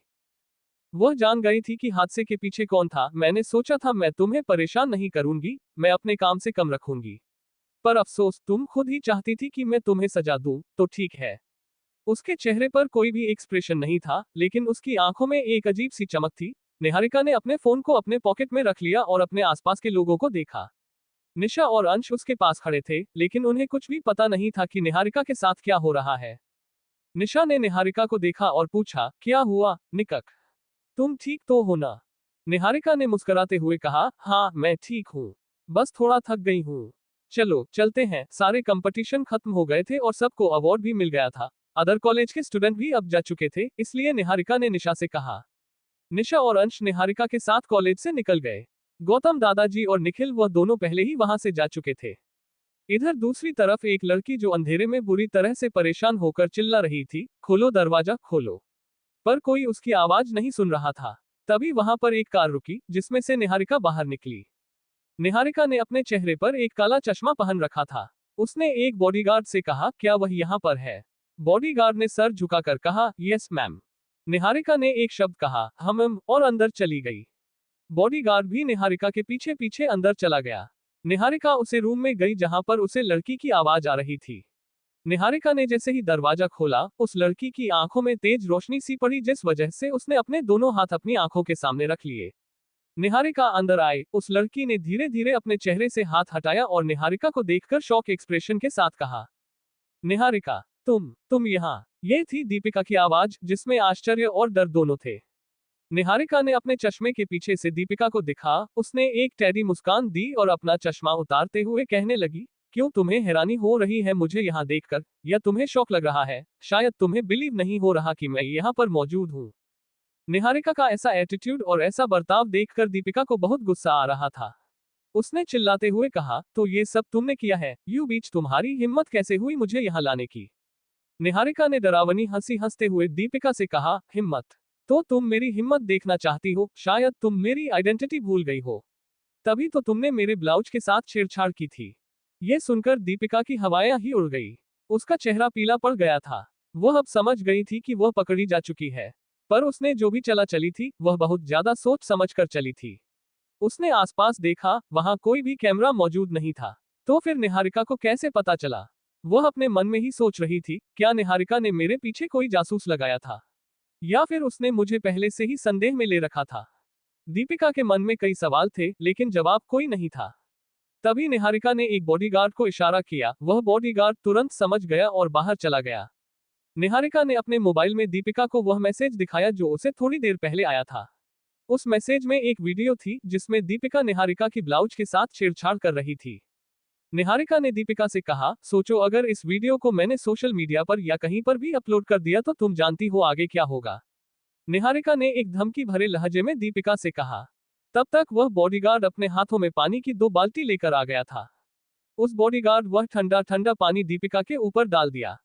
वह जान गई थी कि हादसे के पीछे कौन था। मैंने सोचा था मैं तुम्हें परेशान नहीं करूंगी, मैं अपने काम से कम रखूंगी। पर अफसोस, तुम खुद ही चाहती थी कि मैं तुम्हें सजा दूं, तो ठीक है। उसके चेहरे पर कोई भी एक्सप्रेशन नहीं था, लेकिन उसकी आंखों में एक अजीब सी चमक थी। निहारिका ने अपने फोन को अपने पॉकेट में रख लिया और अपने आसपास के लोगों को देखा। निशा और अंश उसके पास खड़े थे, लेकिन उन्हें कुछ भी पता नहीं था कि निहारिका के साथ क्या हो रहा है। निशा ने निहारिका को देखा और पूछा, क्या हुआ निकक? तुम ठीक तो हो ना? निहारिका ने मुस्कुराते हुए कहा, हाँ मैं ठीक हूँ, बस थोड़ा थक गई हूँ। चलो चलते हैं। सारे कंपटीशन खत्म हो गए थे और सबको अवार्ड भी मिल गया था। अदर कॉलेज के स्टूडेंट भी अब जा चुके थे, इसलिए निहारिका ने निशा से कहा। निशा और अंश निहारिका के साथ कॉलेज से निकल गए। गौतम, दादाजी और निखिल वह दोनों पहले ही वहां से जा चुके थे। इधर दूसरी तरफ एक लड़की जो अंधेरे में बुरी तरह से परेशान होकर चिल्ला रही थी, खोलो दरवाजा खोलो। पर कोई उसकी आवाज नहीं सुन रहा था। तभी वहां पर एक कार रुकी, जिसमें से निहारिका बाहर निकली। निहारिका ने अपने चेहरे पर एक काला चश्मा पहन रखा था। उसने एक बॉडीगार्ड से कहा, क्या वह यहाँ पर है? बॉडीगार्ड ने सर झुकाकर कहा, यस मैम। निहारिका ने एक शब्द कहा, हम, और अंदर चली गई। बॉडीगार्ड भी निहारिका के पीछे पीछे अंदर चला गया। निहारिका उसे रूम में गई जहां पर उसे लड़की की आवाज आ रही थी। निहारिका ने जैसे ही दरवाजा खोला, उस लड़की की आंखों में तेज रोशनी सी पड़ी, जिस वजह से उसने अपने दोनों हाथ अपनी आंखों के सामने रख लिए। निहारिका अंदर आए, उस लड़की ने धीरे धीरे अपने चेहरे से हाथ हटाया और निहारिका को देखकर शॉक एक्सप्रेशन के साथ कहा, निहारिका, तुम यहाँ। ये थी दीपिका की आवाज, जिसमें आश्चर्य और डर दोनों थे। निहारिका ने अपने चश्मे के पीछे से दीपिका को दिखा। उसने एक टेढ़ी मुस्कान दी और अपना चश्मा उतारते हुए कहने लगी, क्यों तुम्हें हैरानी हो रही है मुझे यहाँ देखकर, या तुम्हें शौक लग रहा है? शायद तुम्हें बिलीव नहीं हो रहा कि मैं यहाँ पर मौजूद हूँ। निहारिका का ऐसा एटीट्यूड और ऐसा बर्ताव देखकर दीपिका को बहुत गुस्सा आ रहा था। उसने चिल्लाते हुए कहा, तो ये सब तुमने किया है? यू बीच, तुम्हारी हिम्मत कैसे हुई मुझे यहाँ लाने की? निहारिका ने डरावनी हंसी हंसते हुए दीपिका से कहा, हिम्मत? तो तुम मेरी हिम्मत देखना चाहती हो? शायद तुम मेरी आइडेंटिटी भूल गई हो। तभी तो तुमने मेरे ब्लाउज के साथ छेड़छाड़ की थी। यह सुनकर दीपिका की हवाएं ही उड़ गई। उसका चेहरा पीला पड़ गया था। वह अब समझ गई थी कि वह पकड़ी जा चुकी है। पर उसने जो भी चला चली थी, वह बहुत ज्यादा सोच समझ कर चली थी। उसने आसपास देखा, वहां कोई भी कैमरा मौजूद नहीं था। तो फिर निहारिका को कैसे पता चला? वह अपने मन में ही सोच रही थी, क्या निहारिका ने मेरे पीछे कोई जासूस लगाया था? या फिर उसने मुझे पहले से ही संदेह में ले रखा था? दीपिका के मन में कई सवाल थे, लेकिन जवाब कोई नहीं था। तभी निहारिका ने एक बॉडीगार्ड को इशारा किया। वह बॉडीगार्ड तुरंत समझ गया और बाहर चला गया। निहारिका ने अपने मोबाइल में दीपिका को वह मैसेज दिखाया जो उसे थोड़ी देर पहले आया था। उस मैसेज में एक वीडियो थी, जिसमें दीपिका निहारिका की ब्लाउज के साथ छेड़छाड़ कर रही थी। निहारिका ने दीपिका से कहा, सोचो अगर इस वीडियो को मैंने सोशल मीडिया पर या कहीं पर भी अपलोड कर दिया तो तुम जानती हो आगे क्या होगा। निहारिका ने एक धमकी भरे लहजे में दीपिका से कहा। तब तक वह बॉडीगार्ड अपने हाथों में पानी की 2 बाल्टी लेकर आ गया था। उस बॉडीगार्ड वह ठंडा ठंडा पानी दीपिका के ऊपर डाल दिया।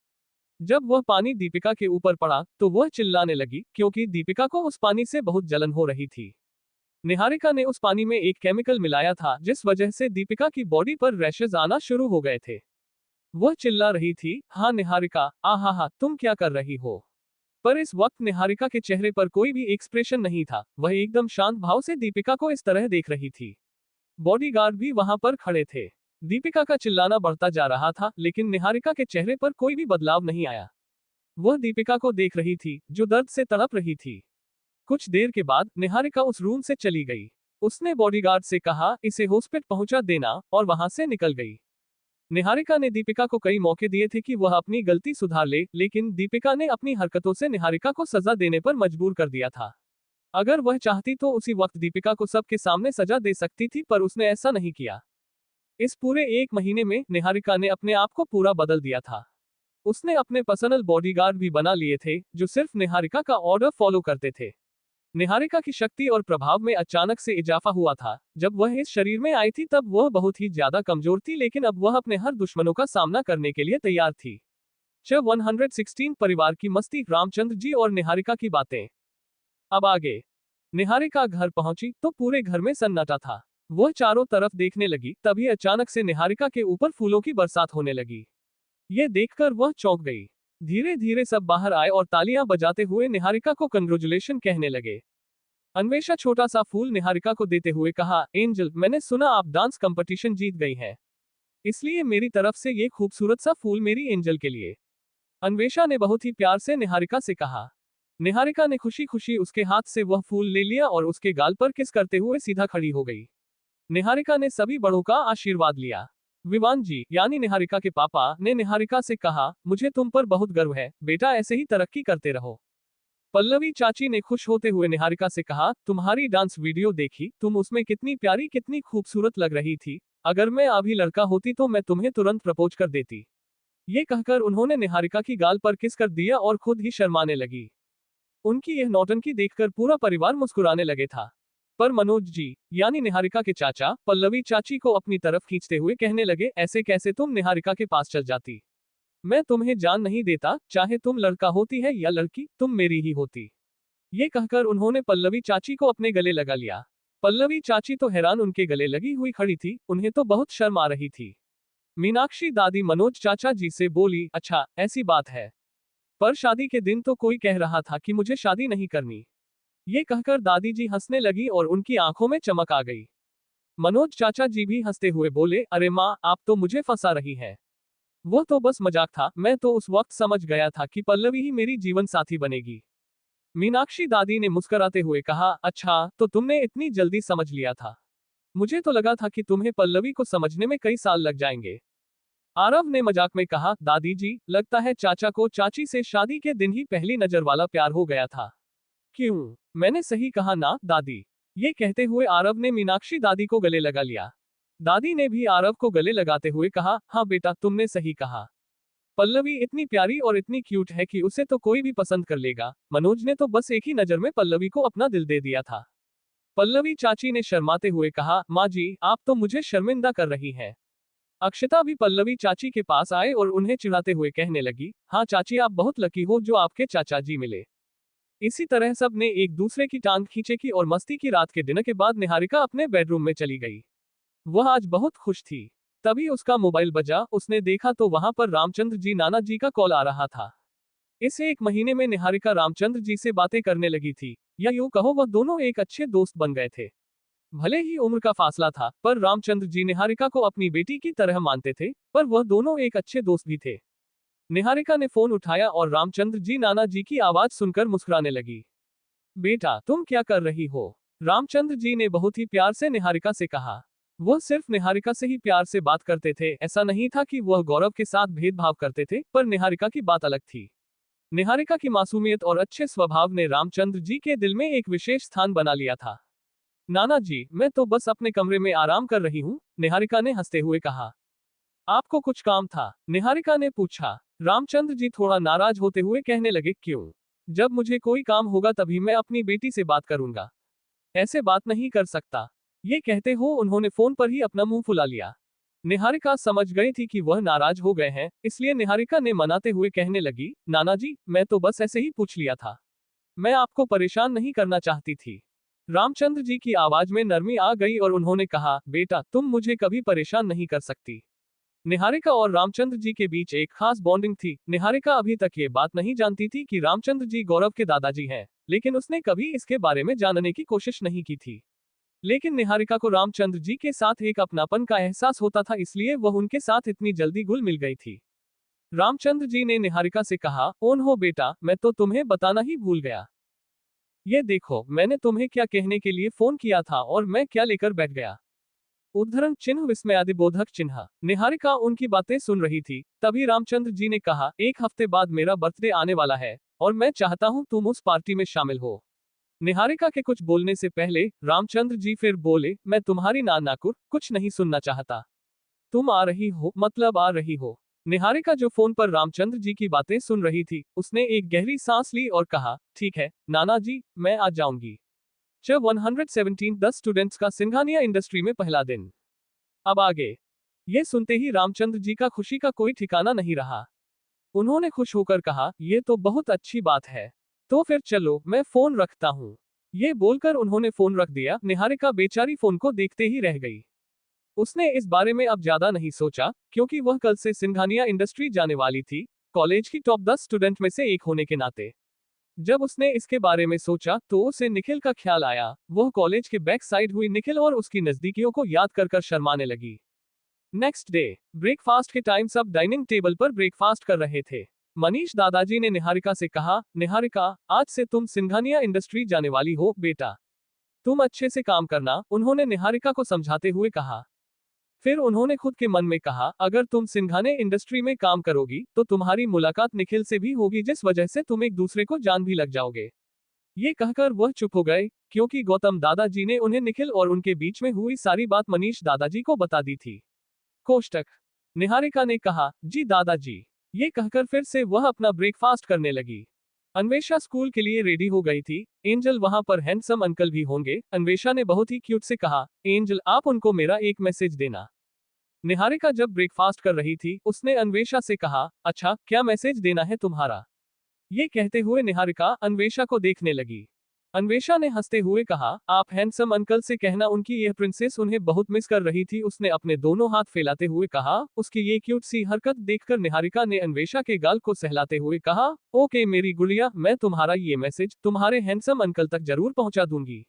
जब वह पानी दीपिका के ऊपर पड़ा, तो वह चिल्लाने लगी, क्योंकि दीपिका को उस पानी से बहुत जलन हो रही थी। निहारिका ने उस पानी में एक केमिकल मिलाया था जिस वजह से दीपिका की बॉडी पर रैशेज आना शुरू हो गए थे। वह चिल्ला रही थी, हाँ निहारिका, आहा तुम क्या कर रही हो। पर इस वक्त निहारिका के चेहरे पर कोई भी एक्सप्रेशन नहीं था, वह एकदम शांत भाव से दीपिका को इस तरह देख रही थी। बॉडीगार्ड भी वहां पर खड़े थे। दीपिका का चिल्लाना बढ़ता जा रहा था, लेकिन निहारिका के चेहरे पर कोई भी बदलाव नहीं आया। वह दीपिका को देख रही थी, जो दर्द से तड़प रही थी। कुछ देर के बाद निहारिका उस रूम से चली गई। उसने बॉडीगार्ड से कहा, इसे हॉस्पिटल पहुंचा देना, और वहां से निकल गई। निहारिका ने दीपिका को कई मौके दिए थे कि वह अपनी गलती सुधार ले, लेकिन दीपिका ने अपनी हरकतों से निहारिका को सजा देने पर मजबूर कर दिया था। अगर वह चाहती तो उसी वक्त दीपिका को सबके सामने सजा दे सकती थी, पर उसने ऐसा नहीं किया। इस पूरे 1 महीने में निहारिका ने अपने आप को पूरा बदल दिया था। उसने अपने पर्सनल बॉडीगार्ड भी बना लिए थे, जो सिर्फ निहारिका का ऑर्डर फॉलो करते थे। निहारिका की शक्ति और प्रभाव में अचानक से इजाफा हुआ था। जब वह इस शरीर में आई थी तब वह बहुत ही ज्यादा कमजोर थी, लेकिन अब वह अपने हर दुश्मनों का सामना करने के लिए तैयार थी। 116 परिवार की मस्ती, रामचंद्र जी और निहारिका की बातें। अब आगे। निहारिका घर पहुंची तो पूरे घर में सन्नाटा था। वह चारों तरफ देखने लगी, तभी अचानक से निहारिका के ऊपर फूलों की बरसात होने लगी। ये देखकर वह चौंक गई। धीरे धीरे सब बाहर आए और तालियां बजाते हुए निहारिका को कंग्रेचुलेशन कहने लगे। अन्वेषा छोटा सा फूल निहारिका को देते हुए कहा, एंजल, मैंने सुना आप डांस कंपटीशन जीत गई हैं, इसलिए मेरी तरफ से ये खूबसूरत सा फूल मेरी एंजल के लिए। अन्वेषा ने बहुत ही प्यार से निहारिका से कहा। निहारिका ने खुशी खुशी उसके हाथ से वह फूल ले लिया और उसके गाल पर किस करते हुए सीधा खड़ी हो गई। निहारिका ने सभी बड़ों का आशीर्वाद लिया। विवान जी, यानी निहारिका के पापा, ने निहारिका से कहा, मुझे तुम पर बहुत गर्व है बेटा, ऐसे ही तरक्की करते रहो। पल्लवी चाची ने खुश होते हुए निहारिका से कहा, तुम्हारी डांस वीडियो देखी, तुम उसमें कितनी प्यारी कितनी खूबसूरत लग रही थी। अगर मैं अभी लड़का होती तो मैं तुम्हें तुरंत प्रपोज कर देती। ये कहकर उन्होंने निहारिका की गाल पर किस कर दिया और खुद ही शर्माने लगी। उनकी यह नौटंकी देखकर पूरा परिवार मुस्कुराने लगे था। पर मनोज जी, यानी निहारिका के चाचा, पल्लवी चाची को अपनी तरफ खींचते हुए कहने लगे, ऐसे कैसे तुम निहारिका के पास चल जाती। मैं तुम्हें जान नहीं देता, चाहे तुम लड़का होती है या लड़की, तुम मेरी ही होती। ये कहकर उन्होंने पल्लवी चाची को अपने गले लगा लिया। पल्लवी चाची तो हैरान उनके गले लगी हुई खड़ी थी, उन्हें तो बहुत शर्म आ रही थी। मीनाक्षी दादी मनोज चाचा जी से बोली, अच्छा ऐसी बात है, पर शादी के दिन तो कोई कह रहा था कि मुझे शादी नहीं करनी। ये कहकर दादी जी हंसने लगी और उनकी आंखों में चमक आ गई। मनोज चाचा जी भी हंसते हुए बोले, अरे माँ, आप तो मुझे फंसा रही है। वो तो बस मजाक था, मैं तो उस वक्त समझ गया था कि पल्लवी ही मेरी जीवन साथी बनेगी। मीनाक्षी दादी ने मुस्कुराते हुए कहा, अच्छा तो तुमने इतनी जल्दी समझ लिया था। मुझे तो लगा था कि तुम्हें पल्लवी को समझने में कई साल लग जाएंगे। आरव ने मजाक में कहा, दादी जी, लगता है चाचा को चाची से शादी के दिन ही पहली नजर वाला प्यार हो गया था। क्यों, मैंने सही कहा ना दादी। ये कहते हुए आरव ने मीनाक्षी दादी को गले लगा लिया। दादी ने भी आरव को गले लगाते हुए कहा, हाँ बेटा, तुमने सही कहा। पल्लवी इतनी प्यारी और इतनी क्यूट है कि उसे तो कोई भी पसंद कर लेगा। मनोज ने तो बस एक ही नजर में पल्लवी को अपना दिल दे दिया था। पल्लवी चाची ने शर्माते हुए कहा, माँ जी, आप तो मुझे शर्मिंदा कर रही हैं। अक्षता भी पल्लवी चाची के पास आए और उन्हें चिढ़ाते हुए कहने लगी, हाँ चाची, आप बहुत लकी हो जो आपके चाचा जी मिले। इसी तरह सब ने एक दूसरे की टांग खींचे की और मस्ती की रात के डिनर के बाद निहारिका अपने बेडरूम में चली गई। वह आज बहुत खुश थी। तभी उसका मोबाइल बजा, उसने देखा तो वहां पर रामचंद्र जी नाना जी का कॉल आ रहा था। इस 1 महीने में निहारिका रामचंद्र जी से बातें करने लगी थी, या यूं कहो वह दोनों एक अच्छे दोस्त बन गए थे। भले ही उम्र का फासला था, पर रामचंद्र जी निहारिका को अपनी बेटी की तरह मानते थे, पर वह दोनों एक अच्छे दोस्त भी थे। निहारिका ने फोन उठाया और रामचंद्र जी नाना जी की आवाज सुनकर मुस्कुराने लगी। बेटा, तुम क्या कर रही हो? रामचंद्र जी ने बहुत ही प्यार से निहारिका से कहा। वह सिर्फ निहारिका से ही प्यार से बात करते थे, ऐसा नहीं था कि वह गौरव के साथ भेदभाव करते थे, पर निहारिका की बात अलग थी। निहारिका की मासूमियत और अच्छे स्वभाव ने रामचंद्र जी के दिल में एक विशेष स्थान बना लिया था। नाना जी, मैं तो बस अपने कमरे में आराम कर रही हूँ, निहारिका ने हंसते हुए कहा। आपको कुछ काम था? निहारिका ने पूछा। रामचंद्र जी थोड़ा नाराज होते हुए कहने लगे, क्यों? जब मुझे कोई काम होगा तभी मैं अपनी बेटी से बात करूंगा, ऐसे बात नहीं कर सकता। ये कहते हो उन्होंने फोन पर ही अपना मुंह फुला लिया। निहारिका समझ गई थी कि वह नाराज हो गए हैं, इसलिए निहारिका ने मनाते हुए कहने लगी, नाना जी, मैं तो बस ऐसे ही पूछ लिया था, मैं आपको परेशान नहीं करना चाहती थी। रामचंद्र जी की आवाज में नरमी आ गई और उन्होंने कहा, बेटा तुम मुझे कभी परेशान नहीं कर सकती। निहारिका और रामचंद्र जी के बीच एक खास बॉन्डिंग थी। निहारिका अभी तक ये बात नहीं जानती थी कि रामचंद्र जी गौरव के दादाजी हैं, लेकिन उसने कभी इसके बारे में जानने की कोशिश नहीं की थी। लेकिन निहारिका को रामचंद्र जी के साथ एक अपनापन का एहसास होता था, इसलिए वह उनके साथ इतनी जल्दी घुल मिल गई थी। रामचंद्र जी ने निहारिका से कहा, ओन्हो बेटा, मैं तो तुम्हें बताना ही भूल गया। ये देखो, मैंने तुम्हें क्या कहने के लिए फोन किया था और मैं क्या लेकर बैठ गया। उद्धरण चिन्ह विस्मयादिबोधक चिन्ह। निहारिका उनकी बातें सुन रही थी। तभी रामचंद्र जी ने कहा, एक हफ्ते बाद मेरा बर्थडे आने वाला है और मैं चाहता हूँ तुम उस पार्टी में शामिल हो। निहारिका के कुछ बोलने से पहले रामचंद्र जी फिर बोले, मैं तुम्हारी नाकुर कुछ नहीं सुनना चाहता। तुम आ रही हो मतलब आ रही हो। निहारिका जो फोन पर रामचंद्र जी की बातें सुन रही थी, उसने एक गहरी सांस ली और कहा, ठीक है नाना जी, मैं आ जाऊंगी। 117 10 स्टूडेंट्स का सिंघानिया इंडस्ट्री में पहला दिन। अब आगे। ये सुनते ही रामचंद्र जी का खुशी का कोई ठिकाना नहीं रहा। उन्होंने खुश होकर कहा, ये तो बहुत अच्छी बात है। तो फिर चलो, मैं फोन रखता हूँ। ये बोलकर उन्होंने फोन रख दिया। निहारिका बेचारी फोन को देखते ही रह गई। उसने इस बारे में अब ज्यादा नहीं सोचा, क्योंकि वह कल से सिंघानिया इंडस्ट्री जाने वाली थी, कॉलेज की टॉप 10 स्टूडेंट में से एक होने के नाते। जब उसने इसके बारे में सोचा तो उसे निखिल का ख्याल आया। वह कॉलेज के बैक साइड हुई निखिल और उसकी नजदीकियों को याद कर शर्माने लगी। नेक्स्ट डे ब्रेकफास्ट के टाइम सब डाइनिंग टेबल पर ब्रेकफास्ट कर रहे थे। मनीष दादाजी ने निहारिका से कहा, निहारिका, आज से तुम सिंघानिया इंडस्ट्री जाने वाली हो बेटा। तुम अच्छे से काम करना, उन्होंने निहारिका को समझाते हुए कहा। फिर उन्होंने खुद के मन में कहा, अगर तुम सिंघाने इंडस्ट्री में काम करोगी तो तुम्हारी मुलाकात निखिल से भी होगी, जिस वजह से तुम एक दूसरे को जान भी लग जाओगे। ये कहकर वह चुप हो गए, क्योंकि गौतम दादाजी ने उन्हें निखिल और उनके बीच में हुई सारी बात मनीष दादाजी को बता दी थी। कोष्टक। निहारिका ने कहा, जी दादाजी। ये कहकर फिर से वह अपना ब्रेकफास्ट करने लगी। अन्वेषा स्कूल के लिए रेडी हो गई थी। एंजल वहां पर हैंडसम अंकल भी होंगे। अन्वेषा ने बहुत ही क्यूट से कहा, एंजल आप उनको मेरा एक मैसेज देना। निहारिका जब ब्रेकफास्ट कर रही थी, उसने अन्वेषा से कहा, अच्छा क्या मैसेज देना है तुम्हारा। ये कहते हुए निहारिका अन्वेषा को देखने लगी। अन्वेषा ने हंसते हुए कहा, आप हैंडसम अंकल से कहना उनकी यह प्रिंसेस उन्हें बहुत मिस कर रही थी। उसने अपने दोनों हाथ फैलाते हुए कहा। उसकी ये क्यूट सी हरकत देखकर निहारिका ने अन्वेषा के गाल को सहलाते हुए कहा, ओके मेरी गुड़िया, मैं तुम्हारा ये मैसेज तुम्हारे हैंडसम अंकल तक जरूर पहुंचा दूंगी।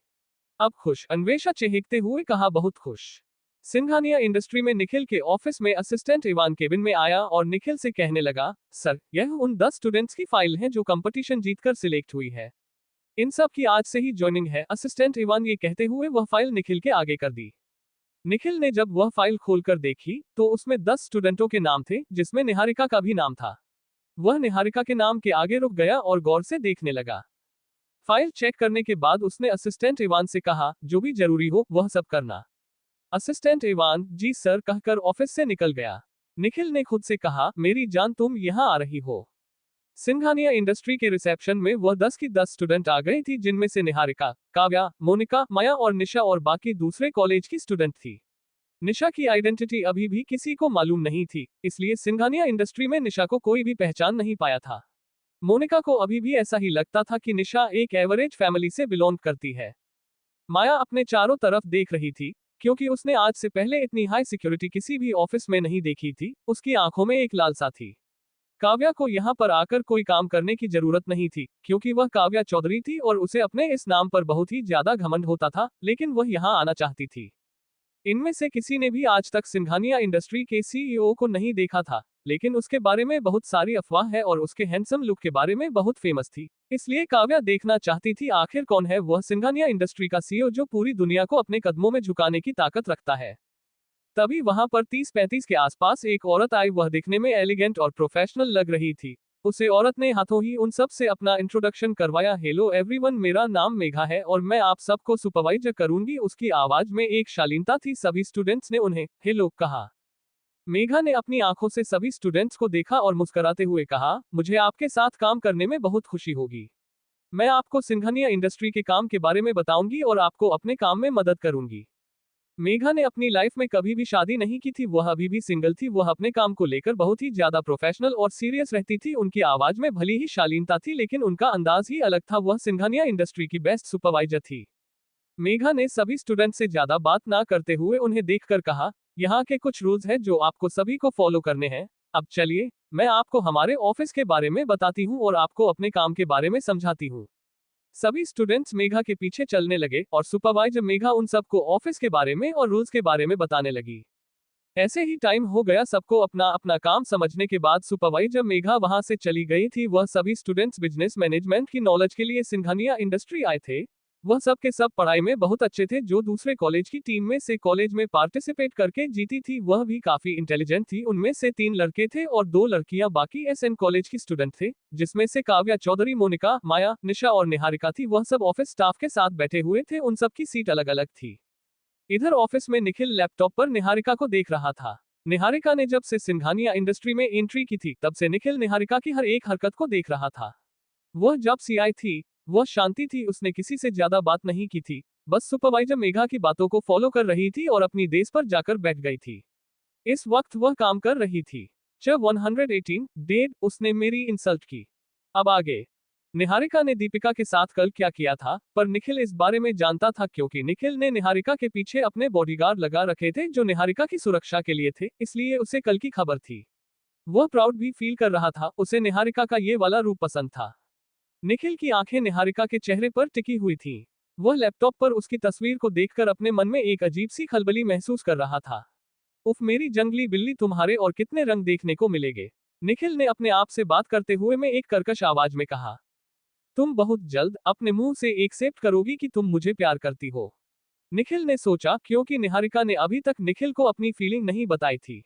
अब खुश? अन्वेषा चहकते हुए कहा, बहुत खुश। सिंघानिया इंडस्ट्री में निखिल के ऑफिस में असिस्टेंट इवान केबिन में आया और निखिल से कहने लगा, सर यह उन 10 स्टूडेंट्स की फाइल है जो कंपटीशन जीतकर सिलेक्ट हुई है। इन सब की आज से ही ज्वाइनिंग है। असिस्टेंट इवान ये कहते हुए वह फाइल निखिल के आगे कर दी। निखिल ने जब वह फाइल खोलकर देखी तो उसमें 10 स्टूडेंटों के नाम थे, जिसमें निहारिका का भी नाम था। वह निहारिका के नाम के आगे रुक गया और गौर से देखने लगा। फाइल चेक करने के बाद उसने असिस्टेंट इवान से कहा, जो भी जरूरी हो वह सब करना। असिस्टेंट इवान जी सर कहकर ऑफिस से निकल गया। निखिल ने खुद से कहा, मेरी जान तुम यहाँ आ रही हो। सिंघानिया इंडस्ट्री के रिसेप्शन में वह 10 की 10 स्टूडेंट आ गई थी, जिनमें से निहारिका, काव्या, मोनिका, माया और निशा और बाकी दूसरे कॉलेज की स्टूडेंट थी। निशा की आइडेंटिटी अभी भी किसी को मालूम नहीं थी, इसलिए सिंघानिया इंडस्ट्री में निशा को कोई भी पहचान नहीं पाया था। मोनिका को अभी भी ऐसा ही लगता था कि निशा एक एवरेज फैमिली से बिलोंग करती है। माया अपने चारों तरफ देख रही थी, क्योंकि उसने आज से पहले इतनी हाई सिक्योरिटी किसी भी ऑफिस में नहीं देखी थी। उसकी आंखों में एक लालसा थी। काव्या को यहाँ पर आकर कोई काम करने की जरूरत नहीं थी, क्योंकि वह काव्या चौधरी थी और उसे अपने इस नाम पर बहुत ही ज्यादा घमंड होता था, लेकिन वह यहाँ आना चाहती थी। इनमें से किसी ने भी आज तक सिंघानिया इंडस्ट्री के सीईओ को नहीं देखा था, लेकिन उसके बारे में बहुत सारी अफवाह है और उसके हैंडसम लुक के बारे में बहुत फेमस थी। इसलिए काव्या देखना चाहती थी आखिर कौन है वह सिंघानिया इंडस्ट्री का सीईओ जो पूरी दुनिया को अपने कदमों में झुकाने की ताकत रखता है। तभी वहां पर 30-35 के आसपास एक औरत आई। वह दिखने में एलिगेंट और प्रोफेशनल लग रही थी। उसे औरत ने हाथों ही उन सब से अपना इंट्रोडक्शन करवाया। हेलो एवरीवन, मेरा नाम मेघा है और मैं आप सबको सुपरवाइज करूंगी। उसकी आवाज में एक शालीनता थी। सभी स्टूडेंट्स ने उन्हें हेलो कहा। मेघा ने अपनी आंखों से सभी स्टूडेंट्स को देखा और मुस्कुराते हुए कहा, मुझे आपके साथ काम करने में बहुत खुशी होगी। मैं आपको सिंघानिया इंडस्ट्री के काम के बारे में बताऊंगी और आपको अपने काम में मदद करूंगी। मेघा ने अपनी लाइफ में कभी भी शादी नहीं की थी। वह अभी भी सिंगल थी। वह अपने काम को लेकर बहुत ही ज्यादा प्रोफेशनल और सीरियस रहती थी। उनकी आवाज में भली ही शालीनता थी, लेकिन उनका अंदाज ही अलग था। वह सिंघानिया इंडस्ट्री की बेस्ट सुपरवाइजर थी। मेघा ने सभी स्टूडेंट से ज्यादा बात ना करते हुए उन्हें देखकर कहा, यहाँ के कुछ रूल्स हैं जो आपको सभी को फॉलो करने हैं। अब चलिए, मैं आपको हमारे ऑफिस के बारे में बताती हूँ और आपको अपने काम के बारे में समझाती हूँ। सभी स्टूडेंट्स मेघा के पीछे चलने लगे और सुपरवाइजर मेघा उन सबको ऑफिस के बारे में और रूल्स के बारे में बताने लगी। ऐसे ही टाइम हो गया सबको अपना अपना काम समझने के बाद सुपरवाइजर मेघा वहां से चली गई थी। वह सभी स्टूडेंट्स बिजनेस मैनेजमेंट की नॉलेज के लिए सिंघानिया इंडस्ट्री आए थे। वह सब के सब पढ़ाई में बहुत अच्छे थे। जो दूसरे कॉलेज की टीम में से कॉलेज में पार्टिसिपेट करके जीती थी वह भी काफी इंटेलिजेंट थी। उनमें से 3 लड़के थे और 2 लड़कियां बाकी एसएन कॉलेज की स्टूडेंट थे, जिसमें से काव्या चौधरी, मोनिका, माया, निशा और निहारिका थी। वह सब ऑफिस स्टाफ के साथ बैठे हुए थे। उन सब की सीट अलग अलग थी। इधर ऑफिस में निखिल लैपटॉप पर निहारिका को देख रहा था। निहारिका ने जब से सिंघानिया इंडस्ट्री में एंट्री की थी तब से निखिल निहारिका की हर एक हरकत को देख रहा था। वह जब से आई थी वह शांति थी, उसने किसी से ज्यादा बात नहीं की थी, बस सुपरवाइजर मेघा की बातों को फॉलो कर रही थी और अपनी डेस्क पर जाकर बैठ गई थी। इस वक्त वह काम कर रही थी। 118 डेड, उसने मेरी इंसल्ट की। अब आगे निहारिका ने दीपिका के साथ कल क्या किया था, पर निखिल इस बारे में जानता था क्योंकि निखिल ने निहारिका के पीछे अपने बॉडीगार्ड लगा रखे थे जो निहारिका की सुरक्षा के लिए थे, इसलिए उसे कल की खबर थी। वह प्राउड भी फील कर रहा था, उसे निहारिका का ये वाला रूप पसंद था। निखिल की आंखें निहारिका के चेहरे पर टिकी हुई थीं। वह लैपटॉप पर उसकी तस्वीर को देखकर अपने मन में एक अजीब सी खलबली महसूस कर रहा था। उफ मेरी जंगली बिल्ली, तुम्हारे और कितने रंग देखने को मिलेंगे। निखिल ने अपने आप से बात करते हुए में एक कर्कश आवाज में कहा। तुम बहुत जल्द अपने मुंह से एक्सेप्ट करोगी कि तुम मुझे प्यार करती हो। निखिल ने सोचा, क्योंकि निहारिका ने अभी तक निखिल को अपनी फीलिंग नहीं बताई थी।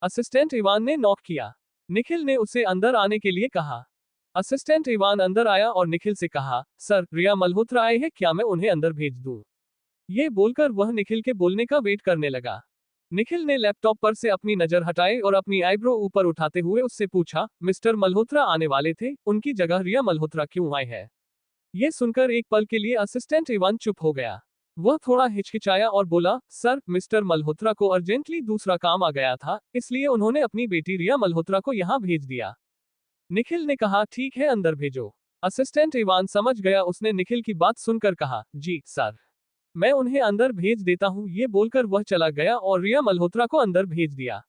असिस्टेंट इवान ने नॉक किया। निखिल ने उसे अंदर आने के लिए कहा। असिस्टेंट इवान अंदर आया और निखिल से कहा, सर रिया मल्होत्रा आए हैं, क्या मैं उन्हें अंदर भेज दूं? ये बोलकर वह निखिल के बोलने का वेट करने लगा। निखिल ने लैपटॉप पर से अपनी नजर हटाई और अपनी आईब्रो ऊपर उठाते हुए उससे पूछा, मिस्टर मल्होत्रा आने वाले थे, उनकी जगह रिया मल्होत्रा क्यों आए हैं? ये सुनकर एक पल के लिए असिस्टेंट इवान चुप हो गया। वह थोड़ा हिचकिचाया और बोला, सर मिस्टर मल्होत्रा को अर्जेंटली दूसरा काम आ गया था, इसलिए उन्होंने अपनी बेटी रिया मल्होत्रा को यहाँ भेज दिया। निखिल ने कहा, ठीक है अंदर भेजो। असिस्टेंट इवान समझ गया। उसने निखिल की बात सुनकर कहा, जी सर, मैं उन्हें अंदर भेज देता हूं। ये बोलकर वह चला गया और रिया मल्होत्रा को अंदर भेज दिया।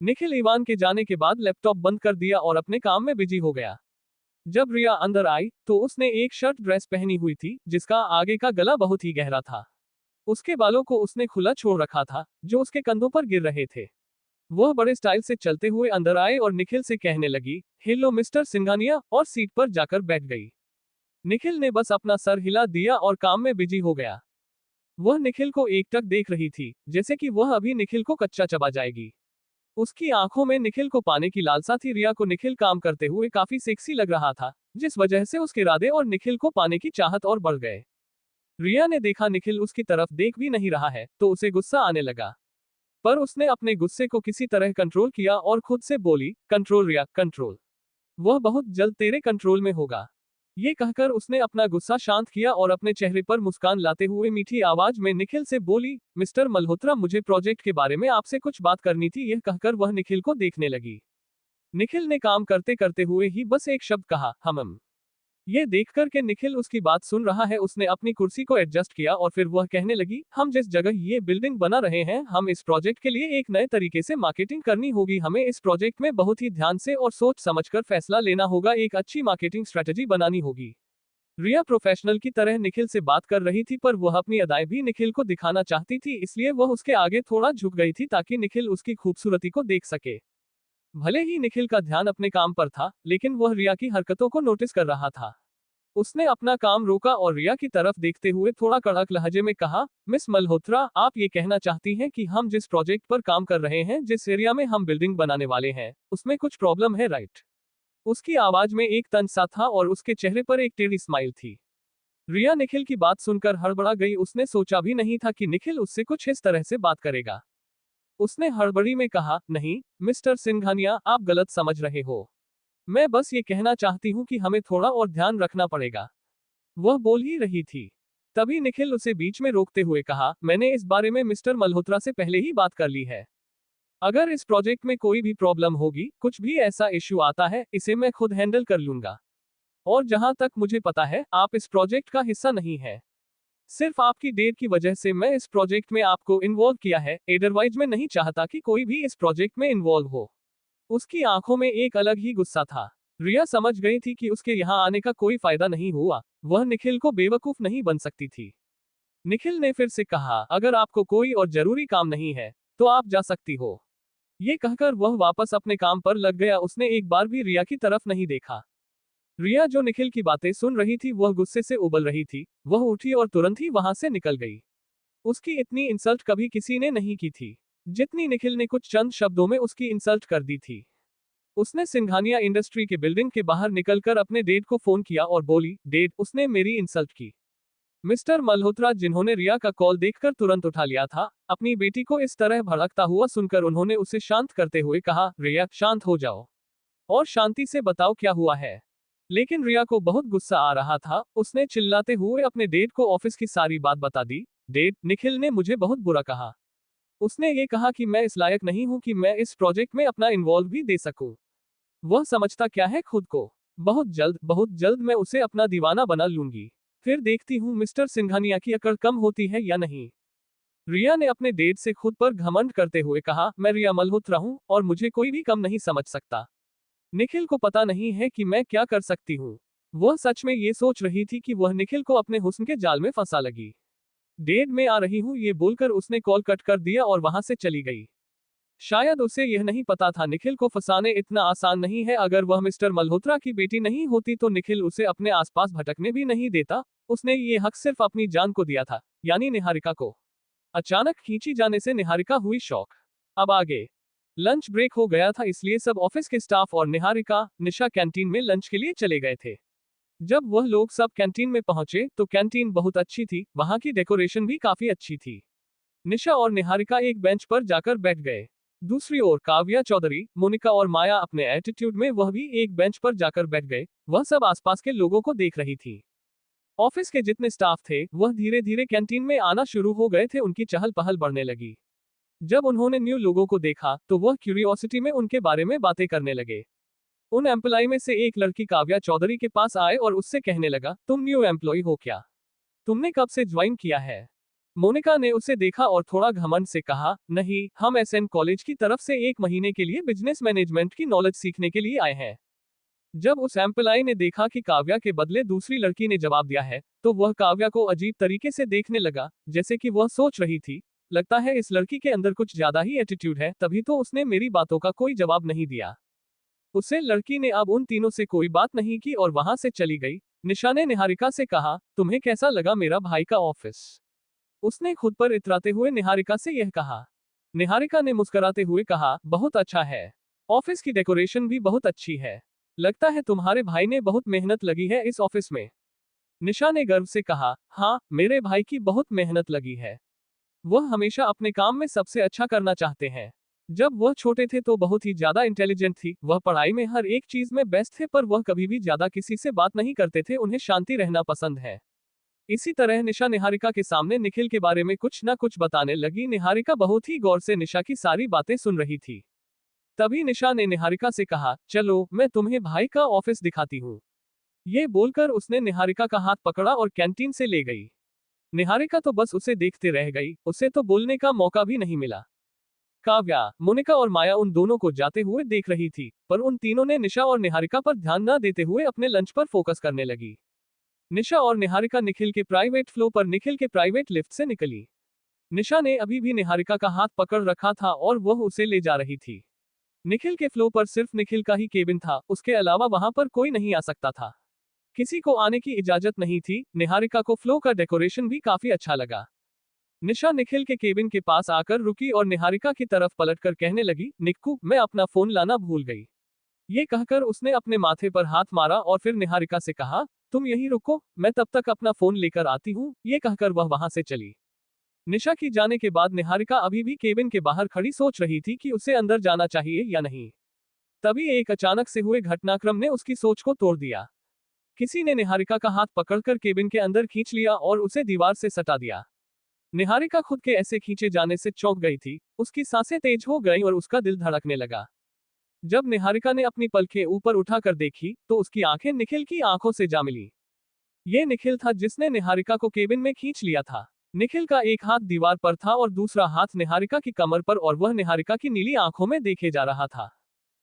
निखिल इवान के जाने के बाद लैपटॉप बंद कर दिया और अपने काम में बिजी हो गया। जब रिया अंदर आई तो उसने एक शर्ट ड्रेस पहनी हुई थी जिसका आगे का गला बहुत ही गहरा था। उसके बालों को उसने खुला छोड़ रखा था जो उसके कंधों पर गिर रहे थे। वह बड़े स्टाइल से चलते हुए अंदर आए और निखिल से कहने लगी, हेलो मिस्टर सिंघानिया, और सीट पर जाकर बैठ गई। निखिल ने बस अपना सर हिला दिया और काम में बिजी हो गया। वह निखिल को एकटक देख रही थी, जैसे कि वह अभी निखिल को कच्चा चबा जाएगी। उसकी आंखों में निखिल को पाने की लालसा थी। रिया को निखिल काम करते हुए काफी सेक्सी लग रहा था, जिस वजह से उसके इरादे और निखिल को पाने की चाहत और बढ़ गए। रिया ने देखा निखिल उसकी तरफ देख भी नहीं रहा है, तो उसे गुस्सा आने लगा। पर उसने अपने गुस्से को किसी तरह कंट्रोल किया और खुद से बोली, कंट्रोल रिया, कंट्रोल। वह बहुत जल्द तेरे कंट्रोल में होगा। ये कहकर उसने अपना गुस्सा शांत किया और अपने चेहरे पर मुस्कान लाते हुए मीठी आवाज में निखिल से बोली, मिस्टर मल्होत्रा, मुझे प्रोजेक्ट के बारे में आपसे कुछ बात करनी थी। यह कहकर वह निखिल को देखने लगी। निखिल ने काम करते करते हुए ही बस एक शब्द कहा, हम। ये देखकर के निखिल उसकी बात सुन रहा है, उसने अपनी कुर्सी को एडजस्ट किया और फिर वह कहने लगी, हम जिस जगह ये बिल्डिंग बना रहे हैं, हम इस प्रोजेक्ट के लिए एक नए तरीके से मार्केटिंग करनी होगी। हमें इस प्रोजेक्ट में बहुत ही ध्यान से और सोच समझकर फैसला लेना होगा। एक अच्छी मार्केटिंग स्ट्रेटेजी बनानी होगी। रिया प्रोफेशनल की तरह निखिल से बात कर रही थी, पर वह अपनी अदाएं भी निखिल को दिखाना चाहती थी, इसलिए वह उसके आगे थोड़ा झुक गई थी ताकि निखिल उसकी खूबसूरती को देख सके। भले ही निखिल का ध्यान अपने काम पर था, लेकिन वह रिया की हरकतों को नोटिस कर रहा था। उसने अपना काम रोका और रिया की तरफ देखते हुए थोड़ा कड़क लहजे में कहा, मिस मल्होत्रा, आप ये कहना चाहती हैं कि हम जिस प्रोजेक्ट पर काम कर रहे हैं, जिस एरिया में हम बिल्डिंग बनाने वाले हैं, उसमें कुछ प्रॉब्लम है, राइट? उसकी आवाज में एक तंज सा था और उसके चेहरे पर एक टेढ़ी स्माइल थी। रिया निखिल की बात सुनकर हड़बड़ा गई। उसने सोचा भी नहीं था कि निखिल उससे कुछ इस तरह से बात करेगा। उसने हड़बड़ी में कहा, नहीं मिस्टर सिंघानिया, आप गलत समझ रहे हो। मैं बस ये कहना चाहती हूँ कि हमें थोड़ा और ध्यान रखना पड़ेगा। वह बोल ही रही थी, तभी निखिल उसे बीच में रोकते हुए कहा, मैंने इस बारे में मिस्टर मल्होत्रा से पहले ही बात कर ली है। अगर इस प्रोजेक्ट में कोई भी प्रॉब्लम होगी, कुछ भी ऐसा इश्यू आता है, इसे मैं खुद हैंडल कर लूंगा। और जहां तक मुझे पता है, आप इस प्रोजेक्ट का हिस्सा नहीं है। सिर्फ आपकी देर की वजह से मैं इस प्रोजेक्ट में आपको इन्वॉल्व किया है, अदरवाइज मैं नहीं चाहता कि कोई भी इस प्रोजेक्ट में इन्वॉल्व हो। उसकी आंखों में एक अलग ही गुस्सा था। रिया समझ गई थी कि उसके यहाँ आने का कोई फायदा नहीं हुआ, वह निखिल को बेवकूफ नहीं बन सकती थी। निखिल ने फिर से कहा, अगर आपको कोई और जरूरी काम नहीं है, तो आप जा सकती हो। ये कहकर वह वापस अपने काम पर लग गया। उसने एक बार भी रिया की तरफ नहीं देखा। रिया जो निखिल की बातें सुन रही थी वह गुस्से से उबल रही थी। वह उठी और तुरंत ही वहां से निकल गई। उसकी इतनी इंसल्ट कभी किसी ने नहीं की थी, जितनी निखिल ने कुछ चंद शब्दों में उसकी इंसल्ट कर दी थी। उसने सिंघानिया इंडस्ट्री के बिल्डिंग के बाहर निकलकर अपने डेड को फोन किया और बोली, डेड, उसने मेरी इंसल्ट की। मिस्टर मल्होत्रा, जिन्होंने रिया का कॉल देखकर तुरंत उठा लिया था, अपनी बेटी को इस तरह भड़कता हुआ सुनकर उन्होंने उसे शांत करते हुए कहा, रिया, शांत हो जाओ और शांति से बताओ क्या हुआ है। लेकिन रिया को बहुत गुस्सा आ रहा था। उसने चिल्लाते हुए अपने डेड को ऑफिस की सारी बात बता दी। डेड, निखिल ने मुझे बहुत बुरा कहा। उसने ये कहा कि मैं इस लायक नहीं हूं कि मैं इस प्रोजेक्ट में अपना इन्वॉल्व भी दे सकूं। वह समझता क्या है खुद को। बहुत जल्द मैं उसे अपना दीवाना बना लूंगी। फिर देखती हूँ मिस्टर सिंघानिया की अकड़ कम होती है या नहीं। रिया ने अपने डेड से खुद पर घमंड करते हुए कहा, मैं रिया मल्होत्रा हूँ और मुझे कोई भी कम नहीं समझ सकता। निखिल को पता नहीं है कि मैं क्या कर सकती हूँ। वह सच में ये सोच रही थी कि वह निखिल को अपने हुस्न के जाल में फंसा लगी। डेड में आ रही हूँ ये बोलकर उसने कॉल कट कर दिया और वहां से चली गई। शायद उसे यह नहीं पता था निखिल को फंसाने इतना आसान नहीं है। अगर वह मिस्टर मल्होत्रा की बेटी नहीं होती तो निखिल उसे अपने आसपास भटकने भी नहीं देता। उसने ये हक सिर्फ अपनी जान को दिया था, यानी निहारिका को। अचानक खींची जाने से निहारिका हुई शॉक। अब आगे लंच ब्रेक हो गया था, इसलिए सब ऑफिस के स्टाफ और निहारिका, निशा कैंटीन में लंच के लिए चले गए थे। जब वह लोग सब कैंटीन में पहुंचे तो कैंटीन बहुत अच्छी थी, वहां की डेकोरेशन भी काफी अच्छी थी। निशा और निहारिका एक बेंच पर जाकर बैठ गए। दूसरी ओर काव्या चौधरी, मोनिका और माया अपने एटीट्यूड में वह भी एक बेंच पर जाकर बैठ गए। वह सब आसपास के लोगों को देख रही थी। ऑफिस के जितने स्टाफ थे वह धीरे धीरे कैंटीन में आना शुरू हो गए थे। उनकी चहल पहल बढ़ने लगी। जब उन्होंने न्यू लोगों को देखा तो वह क्यूरियोसिटी में उनके बारे में बातें करने लगे। उन एम्प्लॉय में से एक लड़की काव्या चौधरी के पास आए और उससे कहने लगा, तुम न्यू एम्प्लॉय हो क्या? तुमने कब से ज्वाइन किया है? मोनिका ने उसे देखा और थोड़ा घमंड से कहा, नहीं, हम एसएन कॉलेज की तरफ से 1 महीने के लिए बिजनेस मैनेजमेंट की नॉलेज सीखने के लिए आए हैं। जब उस एम्प्लॉय ने देखा कि काव्या के बदले दूसरी लड़की ने जवाब दिया है, तो वह काव्या को अजीब तरीके से देखने लगा, जैसे कि वह सोच रही थी, लगता है इस लड़की के अंदर कुछ ज्यादा ही एटीट्यूड है, तभी तो उसने मेरी बातों का कोई जवाब नहीं दिया। उसे लड़की ने अब उन तीनों से कोई बात नहीं की और वहां से चली गई। निशा ने निहारिका से कहा, तुम्हें कैसा लगा मेरा भाई का ऑफिस? उसने खुद पर इतराते हुए निहारिका से यह कहा। निहारिका ने मुस्कुराते हुए कहा, बहुत अच्छा है। ऑफिस की डेकोरेशन भी बहुत अच्छी है। लगता है तुम्हारे भाई ने बहुत मेहनत लगी है इस ऑफिस में। निशा ने गर्व से कहा, हाँ, मेरे भाई की बहुत मेहनत लगी है। वह हमेशा अपने काम में सबसे अच्छा करना चाहते हैं। जब वह छोटे थे तो बहुत ही ज्यादा इंटेलिजेंट थी। वह पढ़ाई में हर एक चीज में बेस्ट थे, पर वह कभी भी ज्यादा किसी से बात नहीं करते थे। उन्हें शांति रहना पसंद है। इसी तरह निशा निहारिका के सामने निखिल के बारे में कुछ न कुछ बताने लगी। निहारिका बहुत ही गौर से निशा की सारी बातें सुन रही थी। तभी निशा ने निहारिका से कहा, चलो मैं तुम्हें भाई का ऑफिस दिखाती हूँ। ये बोलकर उसने निहारिका का हाथ पकड़ा और कैंटीन से ले गई। निहारिका तो बस उसे देखते रह गई, उसे तो बोलने का मौका भी नहीं मिला। काव्या, मोनिका और माया उन दोनों को जाते हुए देख रही थी, पर उन तीनों ने निशा और निहारिका पर ध्यान न देते हुए अपने लंच पर फोकस करने लगी। निशा और निहारिका निखिल के प्राइवेट फ्लो पर निखिल के प्राइवेट लिफ्ट से निकली। निशा ने अभी भी निहारिका का हाथ पकड़ रखा था और वह उसे ले जा रही थी। निखिल के फ्लो पर सिर्फ निखिल का ही केबिन था, उसके अलावा वहां पर कोई नहीं आ सकता था। किसी को आने की इजाजत नहीं थी। निहारिका को फ्लो का डेकोरेशन भी काफी अच्छा लगा। निशा निखिल के केबिन के पास आकर रुकी और निहारिका की तरफ पलटकर कहने लगी, निक्कू, मैं अपना फोन लाना भूल गई। ये कहकर उसने अपने माथे पर हाथ मारा और फिर निहारिका से कहा, तुम यहीं रुको, मैं तब तक अपना फोन लेकर आती हूँ। ये कहकर वह वहां से चली। निशा की जाने के बाद निहारिका अभी भी केबिन के बाहर खड़ी सोच रही थी कि उसे अंदर जाना चाहिए या नहीं। तभी एक अचानक से हुए घटनाक्रम ने उसकी सोच को तोड़ दिया। किसी ने निहारिका का हाथ पकड़कर केबिन के अंदर खींच लिया और उसे दीवार से सटा दिया। निहारिका खुद के ऐसे खींचे जाने से चौंक गई थी। उसकी सांसें तेज हो गईं और उसका दिल धड़कने लगा। जब निहारिका ने अपनी पलकें ऊपर उठाकर देखी तो उसकी आंखें निखिल की आंखों से जा मिली। ये निखिल था जिसने निहारिका को केबिन में खींच लिया था। निखिल का एक हाथ दीवार पर था और दूसरा हाथ निहारिका की कमर पर और वह निहारिका की नीली आंखों में देखे जा रहा था।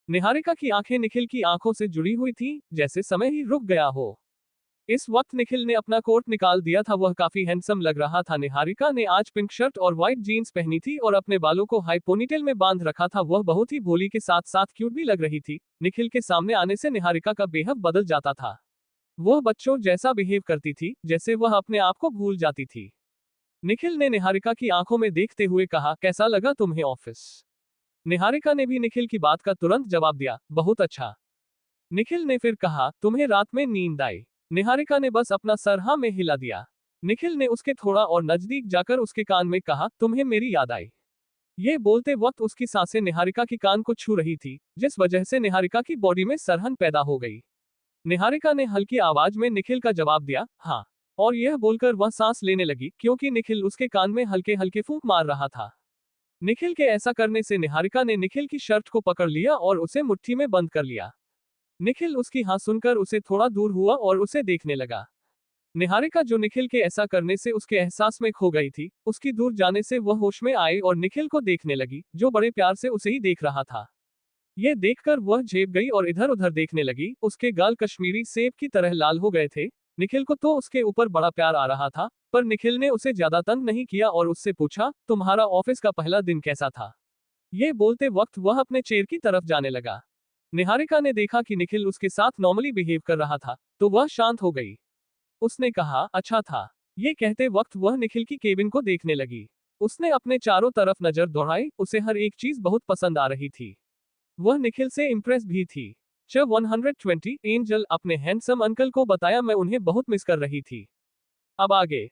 निहारिका की आंखें निखिल की आंखों से जुड़ी हुई थी, जैसे समय ही रुक गया हो। इस वक्त निखिल ने अपना कोट निकाल दिया था, वह काफी हैंडसम लग रहा था। निहारिका ने आज पिंक शर्ट और व्हाइट जीन्स पहनी थी और अपने बालों को हाई पोनीटेल में बांध रखा था। वह बहुत ही भोली के साथ साथ क्यूट भी लग रही थी। निखिल के सामने आने से निहारिका का बेहद बदल जाता था। वह बच्चों जैसा बिहेव करती थी, जैसे वह अपने आप को भूल जाती थी। निखिल ने निहारिका की आंखों में देखते हुए कहा, कैसा लगा तुम्हें ऑफिस? निहारिका ने भी निखिल की बात का तुरंत जवाब दिया, बहुत अच्छा। निखिल ने फिर कहा, तुम्हें रात में नींद आई? निहारिका ने बस अपना सर हाँ में हिला दिया। निखिल ने उसके थोड़ा और नजदीक जाकर उसके कान में कहा, तुम्हें मेरी याद आई? ये बोलते वक्त उसकी सांसें निहारिका की कान को छू रही थी, जिस वजह से निहारिका की बॉडी में सरहन पैदा हो गई। निहारिका ने हल्की आवाज में निखिल का जवाब दिया, हाँ। और यह बोलकर वह सांस लेने लगी, क्योंकि निखिल उसके कान में हल्के हल्के फूंक मार रहा था। निखिल के ऐसा करने से निहारिका ने निखिल की शर्ट को पकड़ लिया और उसे मुट्ठी में बंद कर लिया। निखिल उसकी हाँ सुनकर उसे थोड़ा दूर हुआ और उसे देखने लगा। निहारिका, जो निखिल के ऐसा करने से उसके एहसास में खो गई थी, उसकी दूर जाने से वह होश में आई और निखिल को देखने लगी, जो बड़े प्यार से उसे ही देख रहा था। ये देखकर वह झेप गई और इधर उधर देखने लगी। उसके गाल कश्मीरी सेब की तरह लाल हो गए थे। निखिल को तो उसके ऊपर बड़ा प्यार आ रहा था, पर निखिल ने उसे ज्यादा तंग नहीं किया और उससे पूछा, तुम्हारा ऑफिस का पहला दिन कैसा था? ये बोलते वक्त वह अपने चेयर की तरफ जाने लगा। निहारिका ने देखा कि निखिल उसके साथ नॉर्मली बिहेव कर रहा था, तो वह शांत हो गई। उसने कहा, अच्छा था। ये कहते वक्त वह निखिल की केबिन को देखने लगी। उसने अपने चारों तरफ नजर दौड़ाई, उसे हर एक चीज बहुत पसंद आ रही थी। वह निखिल से इम्प्रेस भी थी। 120 एंजल अपने हैंडसम अंकल को बताया, मैं उन्हें बहुत मिस कर रही थी। अब आगे।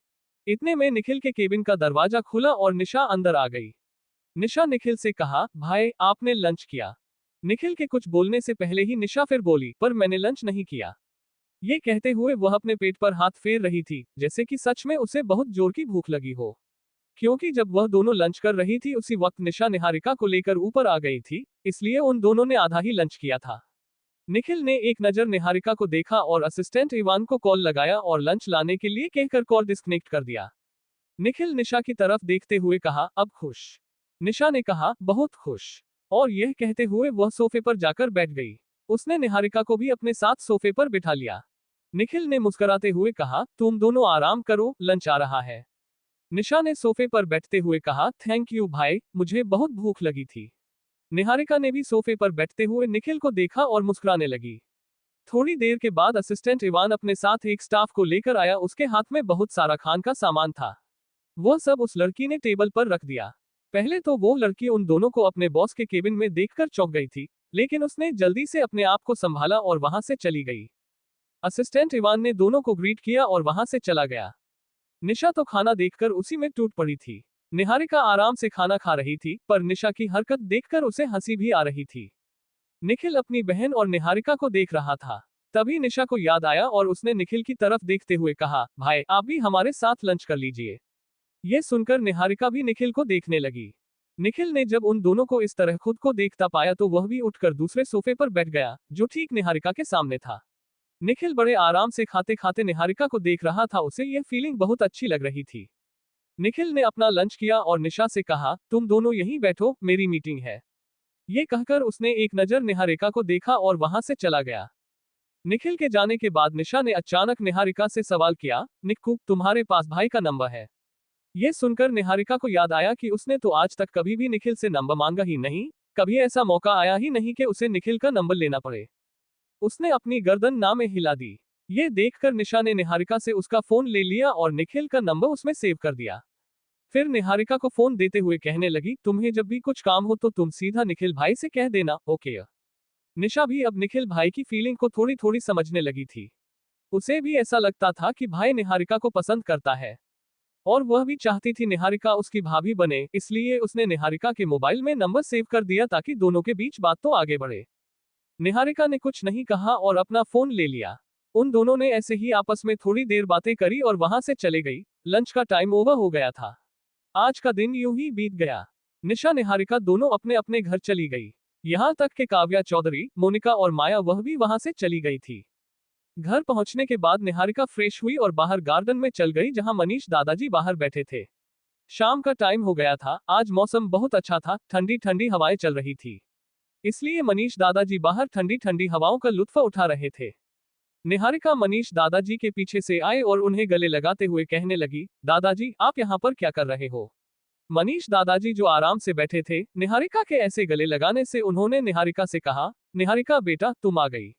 इतने में निखिल के केबिन का दरवाजा खुला और निशा अंदर आ गई। निशा निखिल से कहा, भाई आपने लंच किया? निखिल के कुछ बोलने से पहले ही निशा फिर बोली, पर मैंने लंच नहीं किया। ये कहते हुए वह अपने पेट पर हाथ फेर रही थी, जैसे कि सच में उसे बहुत जोर की भूख लगी हो। क्योंकि जब वह दोनों लंच कर रही थी उसी वक्त निशा निहारिका को लेकर ऊपर आ गई थी, इसलिए उन दोनों ने आधा ही लंच किया था। निखिल ने एक नजर निहारिका को देखा और असिस्टेंट इवान को कॉल लगाया और लंच लाने के लिए कहकर कॉल डिस्कनेक्ट कर दिया। निखिल निशा की तरफ देखते हुए कहा, अब खुश? निशा ने कहा, बहुत खुश। और यह कहते हुए वह सोफे पर जाकर बैठ गई। उसने निहारिका को भी अपने साथ सोफे पर बिठा लिया। निखिल ने मुस्कुराते हुए कहा, तुम दोनों आराम करो, लंच आ रहा है। निशा ने सोफे पर बैठते हुए कहा, थैंक यू भाई, मुझे बहुत भूख लगी थी। निहारिका ने भी सोफे पर बैठते हुए निखिल को देखा और मुस्कुराने लगी। थोड़ी देर के बाद असिस्टेंट इवान अपने साथ एक स्टाफ को लेकर आया, उसके हाथ में बहुत सारा खान का सामान था। वह सब उस लड़की ने टेबल पर रख दिया। पहले तो वो लड़की उन दोनों को अपने बॉस के केबिन में देखकर चौंक गई थी, लेकिन उसने जल्दी से अपने आप को संभाला और वहां से चली गई। असिस्टेंट इवान ने दोनों को ग्रीट किया और वहां से चला गया। निशा तो खाना देखकर उसी में टूट पड़ी थी। निहारिका आराम से खाना खा रही थी, पर निशा की हरकत देखकर उसे हंसी भी आ रही थी। निखिल अपनी बहन और निहारिका को देख रहा था। तभी निशा को याद आया और उसने निखिल की तरफ देखते हुए कहा, भाई आप भी हमारे साथ लंच कर लीजिए। यह सुनकर निहारिका भी निखिल को देखने लगी। निखिल ने जब उन दोनों को इस तरह खुद को देखता पाया तो वह भी उठकर दूसरे सोफे पर बैठ गया, जो ठीक निहारिका के सामने था। निखिल बड़े आराम से खाते खाते निहारिका को देख रहा था, उसे यह फीलिंग बहुत अच्छी लग रही थी। निखिल ने अपना लंच किया और निशा से कहा, तुम दोनों यहीं बैठो, मेरी मीटिंग है। ये कहकर उसने एक नजर निहारिका को देखा और वहां से चला गया। निखिल के जाने के बाद निशा ने अचानक निहारिका से सवाल किया, निक्कू तुम्हारे पास भाई का नंबर है? ये सुनकर निहारिका को याद आया कि उसने तो आज तक कभी भी निखिल से नंबर मांगा ही नहीं, कभी ऐसा मौका आया ही नहीं कि उसे निखिल का नंबर लेना पड़े। उसने अपनी गर्दन ना में हिला दी। ये देखकर निशा ने निहारिका से उसका फोन ले लिया और निखिल का नंबर उसमें सेव कर दिया। फिर निहारिका को फोन देते हुए कहने लगी, तुम्हें जब भी कुछ काम हो तो तुम सीधा निखिल भाई से कह देना, ओके? निशा भी अब निखिल भाई की फीलिंग को थोड़ी थोड़ी समझने लगी थी। उसे भी ऐसा लगता था कि भाई निहारिका को पसंद करता है और वह भी चाहती थी निहारिका उसकी भाभी बने, इसलिए उसने निहारिका के मोबाइल में नंबर सेव कर दिया ताकि दोनों के बीच बात तो आगे बढ़े। निहारिका ने कुछ नहीं कहा और अपना फोन ले लिया। उन दोनों ने ऐसे ही आपस में थोड़ी देर बातें करी और वहां से चले गई। लंच का टाइम ओवर हो गया था। आज का दिन यूं ही बीत गया। निशा निहारिका दोनों अपने अपने घर चली गई। यहाँ तक कि काव्या चौधरी, मोनिका और माया वह भी वहां से चली गई थी। घर पहुंचने के बाद निहारिका फ्रेश हुई और बाहर गार्डन में चल गई जहां मनीष दादाजी बाहर बैठे थे। शाम का टाइम हो गया था, आज मौसम बहुत अच्छा था, ठंडी ठंडी हवाएं चल रही थी। इसलिए मनीष दादाजी बाहर ठंडी ठंडी हवाओं का लुत्फ उठा रहे थे। निहारिका मनीष दादाजी के पीछे से आए और उन्हें गले लगाते हुए कहने लगी, दादाजी आप यहाँ पर क्या कर रहे हो? मनीष दादाजी जो आराम से बैठे थे, निहारिका के ऐसे गले लगाने से उन्होंने निहारिका से कहा, निहारिका बेटा तुम आ गई।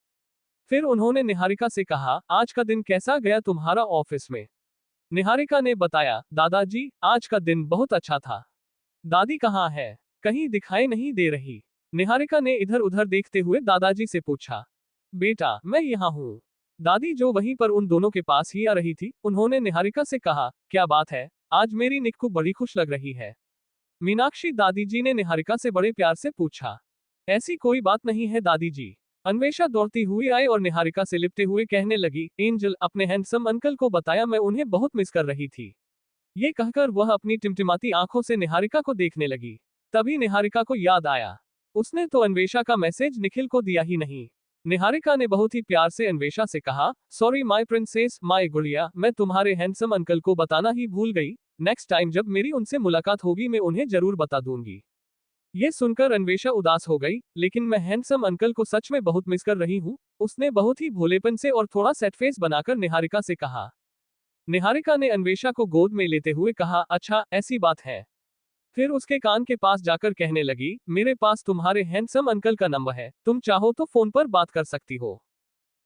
फिर उन्होंने निहारिका से कहा, आज का दिन कैसा गया तुम्हारा ऑफिस में? निहारिका ने बताया, दादाजी आज का दिन बहुत अच्छा था। दादी कहाँ है? कहीं दिखाई नहीं दे रही। निहारिका ने इधर उधर देखते हुए दादाजी से पूछा, बेटा मैं यहाँ हूँ। दादी जो वहीं पर उन दोनों के पास ही आ रही थी, उन्होंने निहारिका से कहा, क्या बात है, आज मेरी निक्कू बड़ी खुश लग रही है। मीनाक्षी दादी जी ने निहारिका से बड़े प्यार से पूछा, ऐसी कोई बात नहीं है दादी जी। अन्वेषा दौड़ती हुई आई और निहारिका से लिपटे हुए कहने लगी, एंजल अपने हैंडसम अंकल को बताया मैं उन्हें बहुत मिस कर रही थी। ये कहकर वह अपनी टिमटिमाती आंखों से निहारिका को देखने लगी। तभी निहारिका को याद आया, उसने तो अन्वेषा का मैसेज निखिल को दिया ही नहीं। निहारिका ने बहुत ही प्यार से अन्वेषा से कहा, सॉरी माय प्रिंसेस, माय गुड़िया, मैं तुम्हारे हैंडसम अंकल को बताना ही भूल गई। नेक्स्ट टाइम जब मेरी उनसे मुलाकात होगी मैं उन्हें जरूर बता दूंगी। ये सुनकर अन्वेषा उदास हो गई, लेकिन मैं हैंडसम अंकल को सच में बहुत मिस कर रही हूँ, उसने बहुत ही भोलेपन से और थोड़ा सेट फेस बनाकर निहारिका से कहा। निहारिका ने अन्वेषा को गोद में लेते हुए कहा, अच्छा ऐसी बात है। फिर उसके कान के पास जाकर कहने लगी, मेरे पास तुम्हारे हैंडसम अंकल का नंबर है, तुम चाहो तो फोन पर बात कर सकती हो।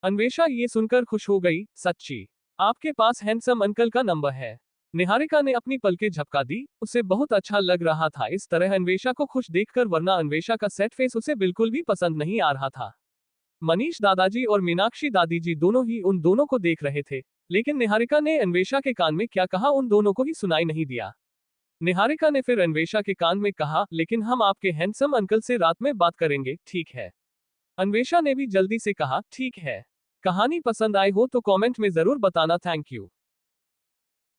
अन्वेषा ये सुनकर खुश हो गई, सच्ची? आपके पास हैंडसम अंकल का नंबर है? निहारिका ने अपनी पलकें झपका दी, उसे बहुत अच्छा लग रहा था इस तरह अन्वेषा को खुश देखकर, वरना अन्वेषा का सेट फेस उसे बिल्कुल भी पसंद नहीं आ रहा था। मनीष दादाजी और मीनाक्षी दादी जी दोनों ही उन दोनों को देख रहे थे, लेकिन निहारिका ने अन्वेषा के कान में क्या कहा उन दोनों को ही सुनाई नहीं दिया। निहारिका ने फिर अन्वेषा के कान में कहा, लेकिन हम आपके हैंडसम अंकल से रात में बात करेंगे, ठीक है? अन्वेषा ने भी जल्दी से कहा, ठीक है। कहानी पसंद आई हो तो कमेंट में जरूर बताना। Thank you.